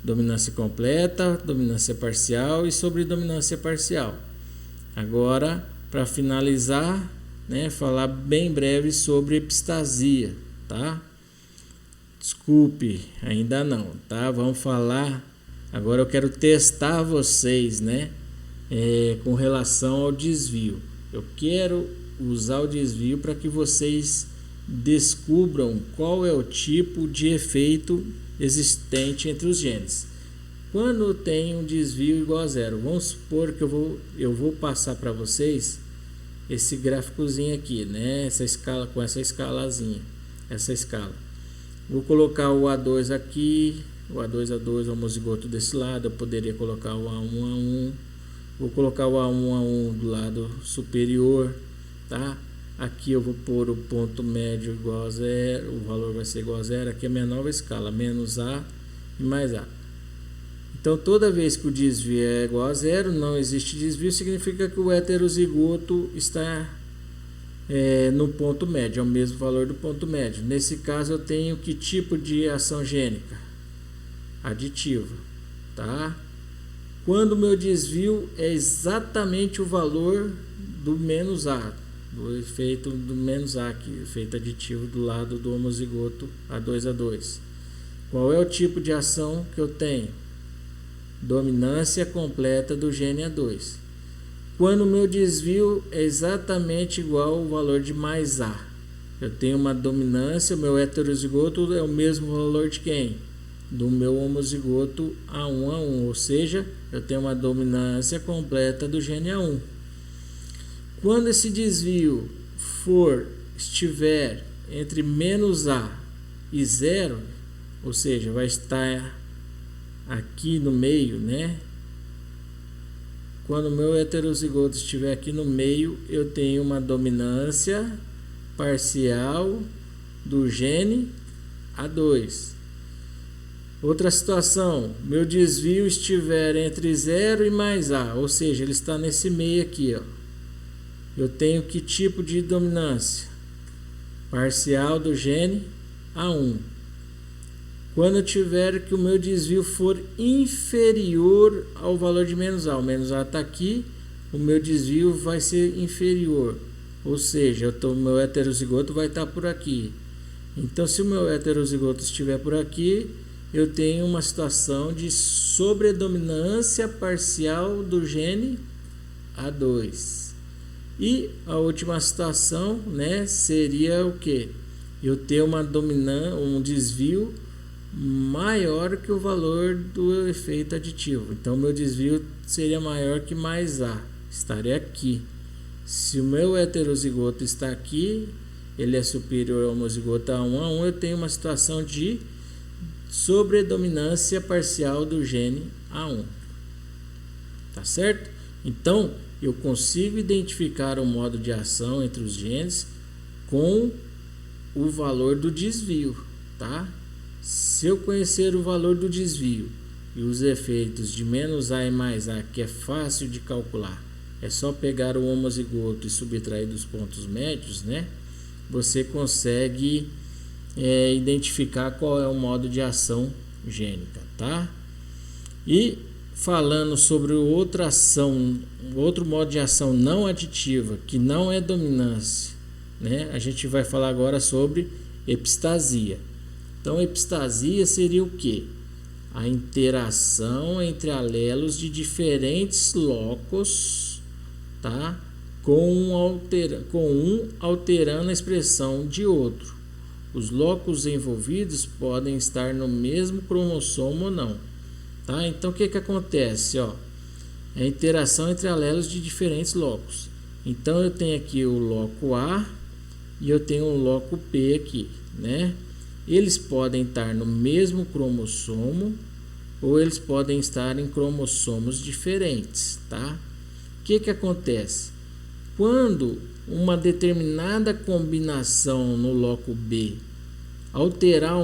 dominância completa, dominância parcial e sobredominância parcial. Agora, para finalizar, né, falar bem breve sobre epistasia, tá? Desculpe, ainda não, tá? Vamos falar. Agora eu quero testar vocês, né? Com relação ao desvio. Eu quero usar o desvio para que vocês descubram qual é o tipo de efeito existente entre os genes. Quando tem um desvio igual a zero, vamos supor que eu vou passar para vocês esse gráficozinho aqui, né? Essa escala, com essa escalazinha, essa escala. Vou colocar o A2 aqui, o A2, homozigoto desse lado. Eu poderia colocar o A1, vou colocar o A1 do lado superior, tá? Aqui eu vou pôr o ponto médio igual a zero, o valor vai ser igual a zero. Aqui é a minha nova escala, menos A e mais A. Então, toda vez que o desvio é igual a zero, não existe desvio, significa que o heterozigoto está no ponto médio, é o mesmo valor do ponto médio. Nesse caso, eu tenho que tipo de ação gênica? Aditiva, tá? Quando o meu desvio é exatamente o valor do menos A, do efeito do menos A, aqui, efeito aditivo do lado do homozigoto A2. Qual é o tipo de ação que eu tenho? Dominância completa do gene A2. Quando o meu desvio é exatamente igual ao valor de mais A, eu tenho uma dominância, o meu heterozigoto é o mesmo valor de quem? Do meu homozigoto A1, ou seja, eu tenho uma dominância completa do gene A1. Quando esse desvio estiver entre menos A e zero, ou seja, vai estar aqui no meio, né? Quando o meu heterozigoto estiver aqui no meio, eu tenho uma dominância parcial do gene A2. Outra situação, meu desvio estiver entre 0 e mais A, ou seja, ele está nesse meio aqui, ó. Eu tenho que tipo de dominância? Parcial do gene A1. Quando eu tiver que o meu desvio for inferior ao valor de menos A, o menos A está aqui, o meu desvio vai ser inferior, ou seja, o meu heterozigoto vai estar por aqui. Então, se o meu heterozigoto estiver por aqui, eu tenho uma situação de sobredominância parcial do gene A2. E a última situação, né, seria o que? Eu ter um desvio maior que o valor do efeito aditivo. Então, meu desvio seria maior que mais A, estaria aqui. Se o meu heterozigoto está aqui, ele é superior ao homozigoto A1, eu tenho uma situação de sobredominância parcial do gene A1. Tá certo? Então, eu consigo identificar o modo de ação entre os genes com o valor do desvio, tá? Se eu conhecer o valor do desvio e os efeitos de menos A e mais A, que é fácil de calcular, é só pegar o homozigoto e subtrair dos pontos médios, né? Você consegue identificar qual é o modo de ação gênica, tá? E falando sobre outra ação, outro modo de ação não aditiva, que não é dominância, né? A gente vai falar agora sobre epistasia. Então, epistasia seria o que? A interação entre alelos de diferentes locos, tá? Com um alterando a expressão de outro. Os locos envolvidos podem estar no mesmo cromossomo ou não, tá? Então, o que acontece? Ó, é a interação entre alelos de diferentes locos. Então, eu tenho aqui o loco A e eu tenho o loco P aqui, né? Eles podem estar no mesmo cromossomo ou eles podem estar em cromossomos diferentes, tá? O que acontece? Quando uma determinada combinação no loco B alterar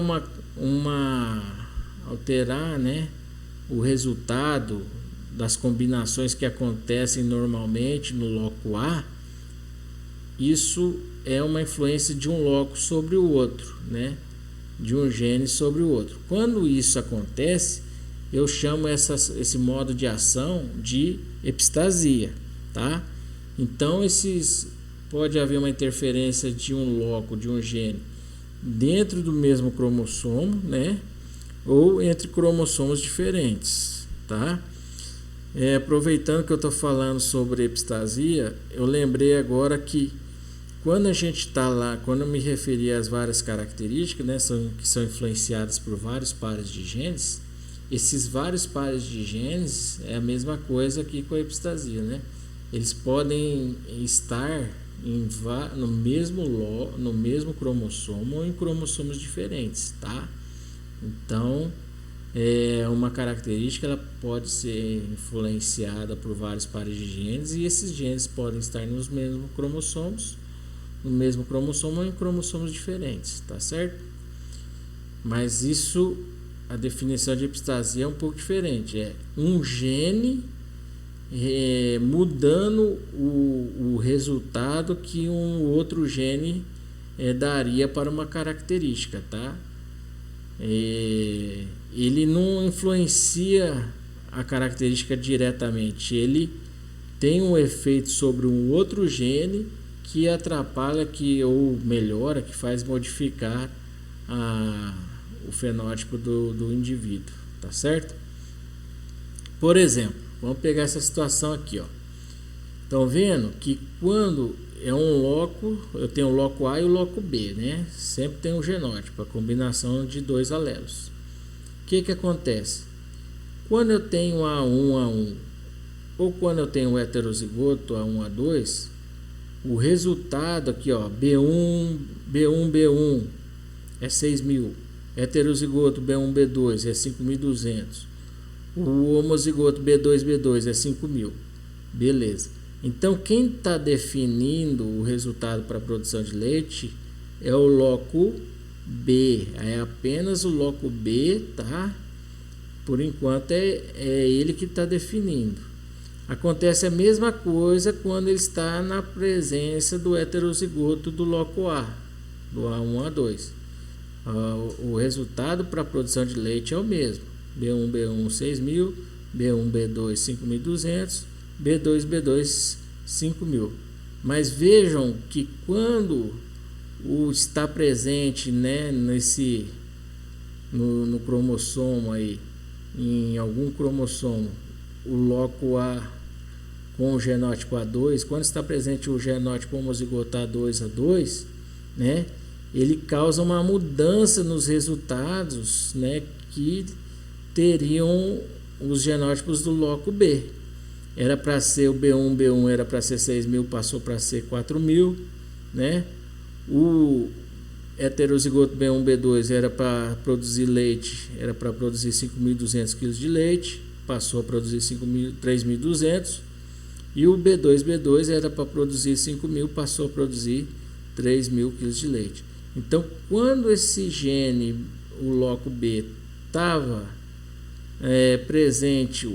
né, o resultado das combinações que acontecem normalmente no loco A, isso é uma influência de um loco sobre o outro, né? de um gene sobre o outro. Quando isso acontece, eu chamo esse modo de ação de epistasia, tá? Então pode haver uma interferência de um loco, de um gene dentro do mesmo cromossomo, né? Ou entre cromossomos diferentes, tá? Aproveitando que eu estou falando sobre epistasia, eu lembrei agora que quando a gente está lá, quando eu me referi às várias características, né, que são influenciadas por vários pares de genes, esses vários pares de genes é a mesma coisa aqui com a epistasia, né? Eles podem estar no mesmo cromossomo ou em cromossomos diferentes, tá? Então, uma característica ela pode ser influenciada por vários pares de genes e esses genes podem estar nos mesmos cromossomos, no mesmo cromossomo ou em cromossomos diferentes, tá certo? Mas a definição de epistasia é um pouco diferente. É um gene mudando o resultado que um outro gene daria para uma característica, tá? Ele não influencia a característica diretamente, ele tem um efeito sobre um outro gene que atrapalha, ou melhora, que faz modificar o fenótipo do indivíduo, tá certo? Por exemplo, vamos pegar essa situação aqui, ó. Estão vendo que quando é um loco, eu tenho o loco A e o loco B, né? Sempre tem um genótipo, a combinação de dois alelos. O que acontece? Quando eu tenho A1, ou quando eu tenho o heterozigoto A1, A2, o resultado aqui, ó, B1 é 6.000, heterozigoto B1, B2 é 5.200, o homozigoto B2 é 5.000, beleza. Então quem está definindo o resultado para a produção de leite é o loco B, é apenas o loco B, tá? Por enquanto é ele que está definindo. Acontece a mesma coisa quando ele está na presença do heterozigoto do loco A, do A1, A2. O resultado para a produção de leite é o mesmo. B1, 6.000, B1, B2, 5.200, B2, 5.000. Mas vejam que quando está presente, né, no cromossomo aí, em algum cromossomo, o loco A com o genótipo A2, quando está presente o genótipo homozigoto A2, né, ele causa uma mudança nos resultados, né, que teriam os genótipos do loco B. Era para ser o B1 era para ser 6.000, passou para ser 4.000, né? O heterozigoto B1, B2 era para produzir leite, era para produzir 5.200 kg de leite, passou a produzir 3.200, e o B2 era para produzir 5.000, passou a produzir 3.000 kg de leite. Então, quando esse gene, o loco B, estava presente,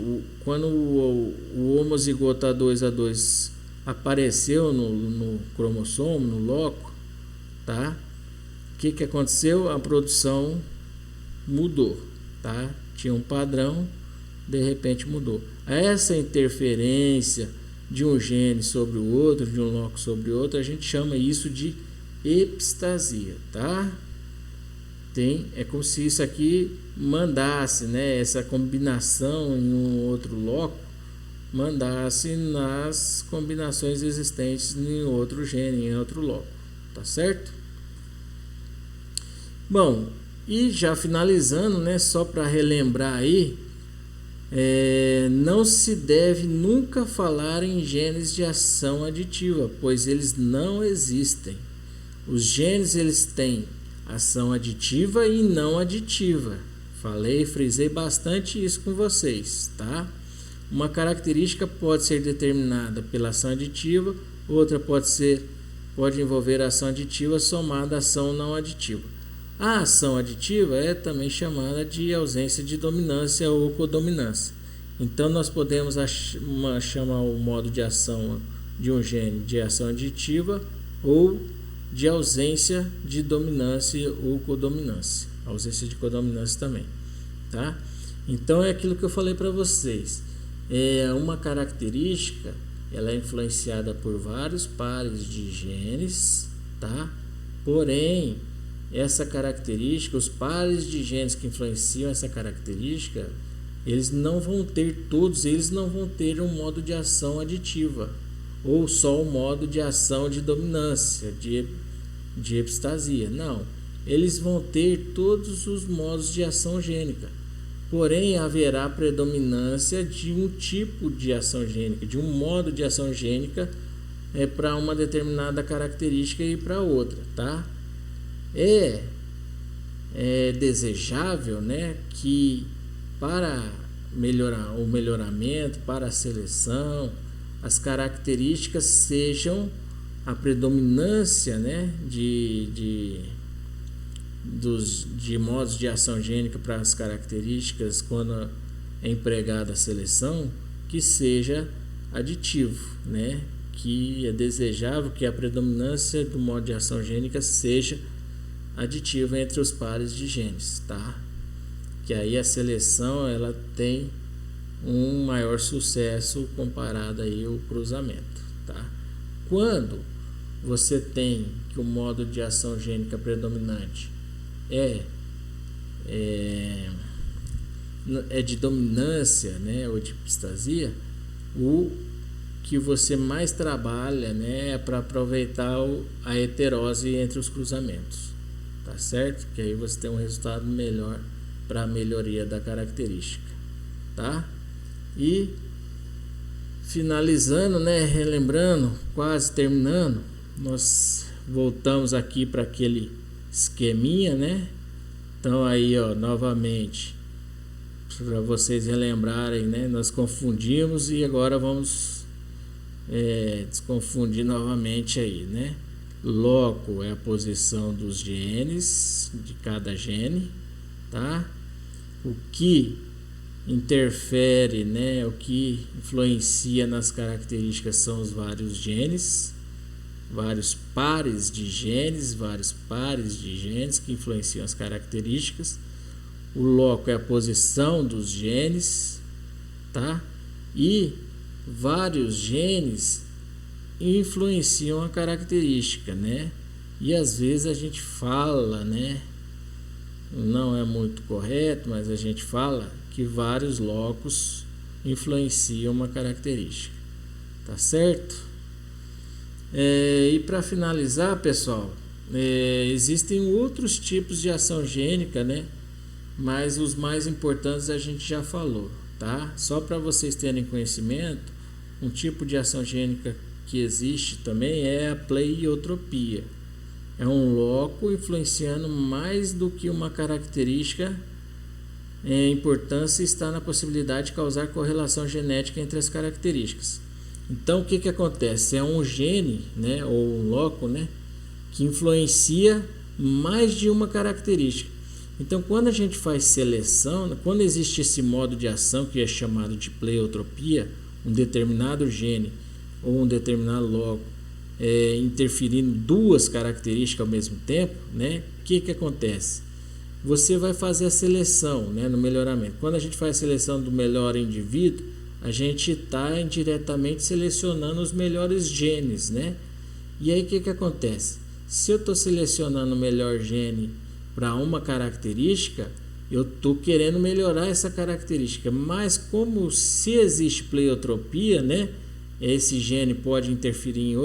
quando o homozigoto A2 apareceu no cromossomo, no loco, tá? O que aconteceu? A produção mudou, tá? Tinha um padrão, de repente mudou. Essa interferência de um gene sobre o outro, de um loco sobre o outro, a gente chama isso de epistasia, tá? É como se isso aqui mandasse, né, essa combinação em um outro loco, mandasse nas combinações existentes em outro gene, em outro loco, tá certo? Bom, e já finalizando, né, só para relembrar aí, não se deve nunca falar em genes de ação aditiva, pois eles não existem. Os genes eles têm ação aditiva e não aditiva. Frisei bastante isso com vocês, tá? Uma característica pode ser determinada pela ação aditiva, outra pode envolver ação aditiva somada à ação não aditiva. A ação aditiva é também chamada de ausência de dominância ou codominância. Então nós podemos chamar o modo de ação de um gene de ação aditiva ou de ausência de dominância ou codominância, ausência de codominância também, tá? Então é aquilo que eu falei para vocês, é uma característica, ela é influenciada por vários pares de genes, tá? Porém, essa característica, os pares de genes que influenciam essa característica, todos eles não vão ter um modo de ação aditiva, ou só um modo de ação de dominância, de epistasia. Não, eles vão ter todos os modos de ação gênica. Porém, haverá predominância de um tipo de ação gênica, de um modo de ação gênica para uma determinada característica e para outra, tá? É desejável, né, que para melhorar o melhoramento, para a seleção, as características sejam a predominância, né, de modos de ação gênica para as características quando é empregada a seleção, que seja aditivo, né, que é desejável que a predominância do modo de ação gênica seja aditiva entre os pares de genes, tá? Que aí a seleção ela tem um maior sucesso comparado aí ao cruzamento, tá? Quando você tem que o modo de ação gênica predominante é de dominância, né, ou de epistasia, o que você mais trabalha, né, é para aproveitar a heterose entre os cruzamentos, tá certo? Que aí você tem um resultado melhor para a melhoria da característica, tá? E finalizando, né, relembrando, quase terminando, nós voltamos aqui para aquele esqueminha, né? Então aí, ó, novamente, para vocês relembrarem, né, nós confundimos e agora vamos desconfundir novamente aí, né? Loco é a posição dos genes de cada gene, tá? O que interfere, né, o que influencia nas características são os vários genes, vários pares de genes que influenciam as características. O loco é a posição dos genes, tá? E vários genes influenciam a característica, né? E às vezes a gente fala, né, não é muito correto, mas a gente fala que vários locos influenciam uma característica, tá certo? E para finalizar, pessoal, existem outros tipos de ação gênica, né? Mas os mais importantes a gente já falou, tá? Só para vocês terem conhecimento, um tipo de ação gênica que existe também é a pleiotropia. É um loco influenciando mais do que uma característica. A importância está na possibilidade de causar correlação genética entre as características. Então, o que acontece? É um gene, né, ou um loco, né, que influencia mais de uma característica. Então, quando a gente faz seleção, quando existe esse modo de ação que é chamado de pleiotropia, um determinado gene ou um determinado loco interferindo duas características ao mesmo tempo, né, o que acontece? Você vai fazer a seleção, né, no melhoramento. Quando a gente faz a seleção do melhor indivíduo, a gente está indiretamente selecionando os melhores genes, né? E aí o que acontece? Se eu estou selecionando o melhor gene para uma característica, eu estou querendo melhorar essa característica. Mas como se existe pleiotropia, né? Esse gene pode interferir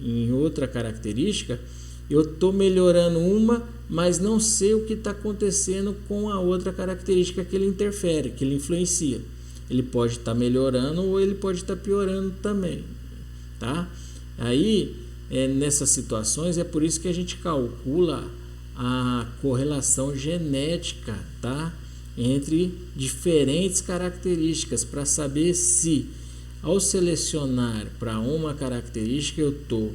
em outra característica, eu estou melhorando uma, mas não sei o que está acontecendo com a outra característica que ele interfere, que ele influencia. Ele pode estar melhorando ou ele pode estar piorando também, tá? Aí, nessas situações, é por isso que a gente calcula a correlação genética, tá? Entre diferentes características, para saber se, ao selecionar para uma característica, eu estou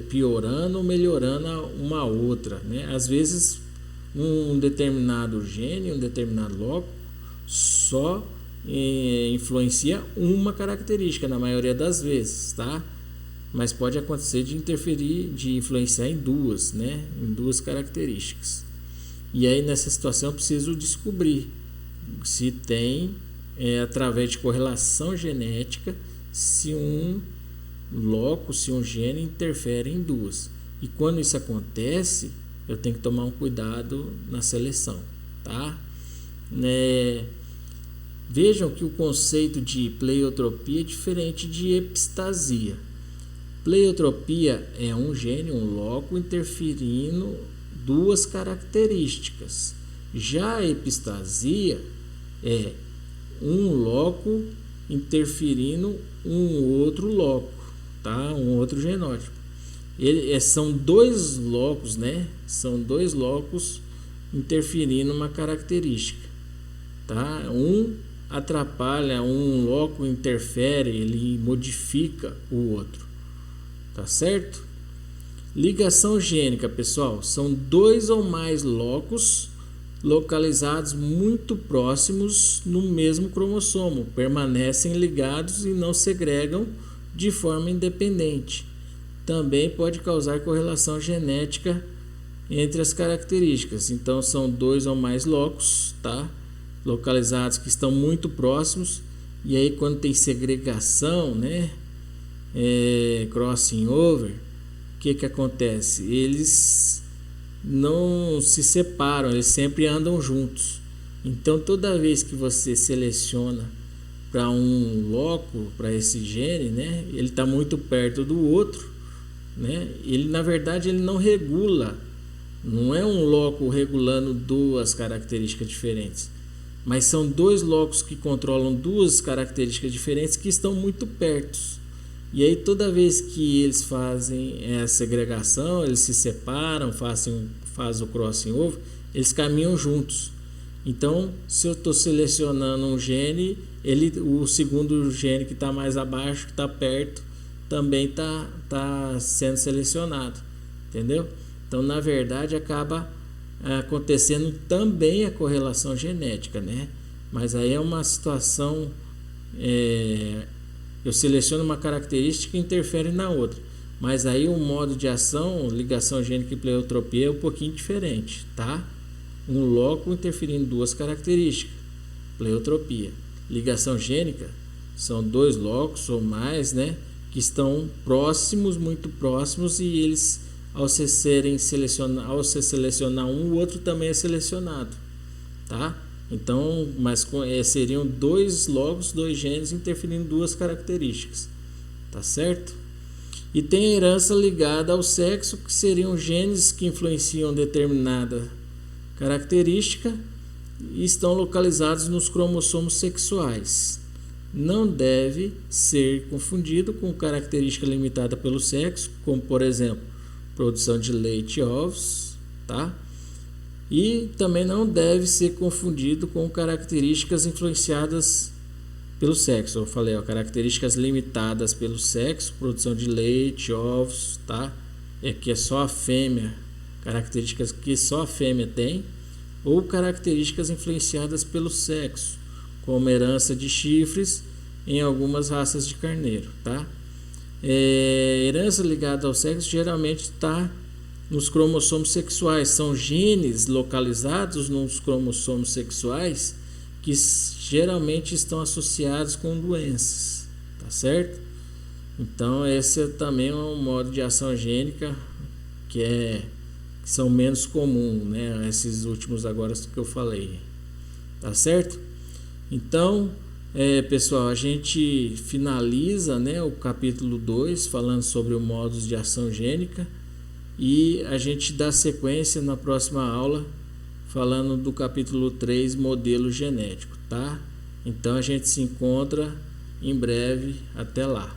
piorando ou melhorando uma outra, né? Às vezes, um determinado gene, um determinado loco, só influencia uma característica na maioria das vezes, tá? mas pode acontecer de interferir, de influenciar em duas, né? Em duas características. E aí nessa situação eu preciso descobrir se tem, através de correlação genética, se um gene interfere em duas. E quando isso acontece, eu tenho que tomar um cuidado na seleção, tá? Vejam que o conceito de pleiotropia é diferente de epistasia. Pleiotropia é um gene, um loco, interferindo duas características. Já a epistasia é um loco interferindo um outro loco, tá? Um outro genótipo. São dois locos, né? São dois locos interferindo uma característica, tá? Um atrapalha, um loco interfere, ele modifica o outro, tá certo? Ligação gênica, pessoal, são dois ou mais locos localizados muito próximos no mesmo cromossomo, permanecem ligados e não segregam de forma independente. Também pode causar correlação genética entre as características. Então são dois ou mais locos, tá? Localizados que estão muito próximos, e aí quando tem segregação, né? Crossing over, o que acontece? Eles não se separam, eles sempre andam juntos. Então toda vez que você seleciona para um loco, para esse gene, né? Ele está muito perto do outro, né? Ele na verdade ele não regula, não é um loco regulando duas características diferentes, mas são dois locos que controlam duas características diferentes que estão muito perto. E aí toda vez que eles fazem a segregação, eles se separam, fazem o crossing over, eles caminham juntos. Então, se eu estou selecionando um gene, o segundo gene que está mais abaixo, que está perto, também tá sendo selecionado, entendeu? Então, na verdade, acaba acontecendo também a correlação genética, né? Mas aí é uma situação, eu seleciono uma característica e interfere na outra, mas aí o modo de ação, ligação gênica e pleiotropia, é um pouquinho diferente, tá? Um loco interferindo em duas características, pleiotropia. Ligação gênica são dois locos ou mais, né, que estão próximos, muito próximos, e eles, ao se selecionar um, o outro também é selecionado, tá? Então, mas seriam dois locos, dois genes interferindo em duas características, tá certo? E tem a herança ligada ao sexo, que seriam genes que influenciam determinada característica e estão localizados nos cromossomos sexuais. Não deve ser confundido com característica limitada pelo sexo, como por exemplo, produção de leite e ovos, tá? E também não deve ser confundido com características influenciadas pelo sexo. Eu falei, características limitadas pelo sexo, produção de leite, ovos, tá? Que é só a fêmea, características que só a fêmea tem, ou características influenciadas pelo sexo, como herança de chifres em algumas raças de carneiro, tá? Herança ligada ao sexo geralmente está nos cromossomos sexuais, são genes localizados nos cromossomos sexuais que geralmente estão associados com doenças, tá certo? Então esse também é um modo de ação gênica que são menos comum, né? Esses últimos agora que eu falei, tá certo? Então, pessoal, a gente finaliza, né, o capítulo 2 falando sobre o modos de ação gênica, e a gente dá sequência na próxima aula falando do capítulo 3, modelo genético, tá? Então a gente se encontra em breve, até lá.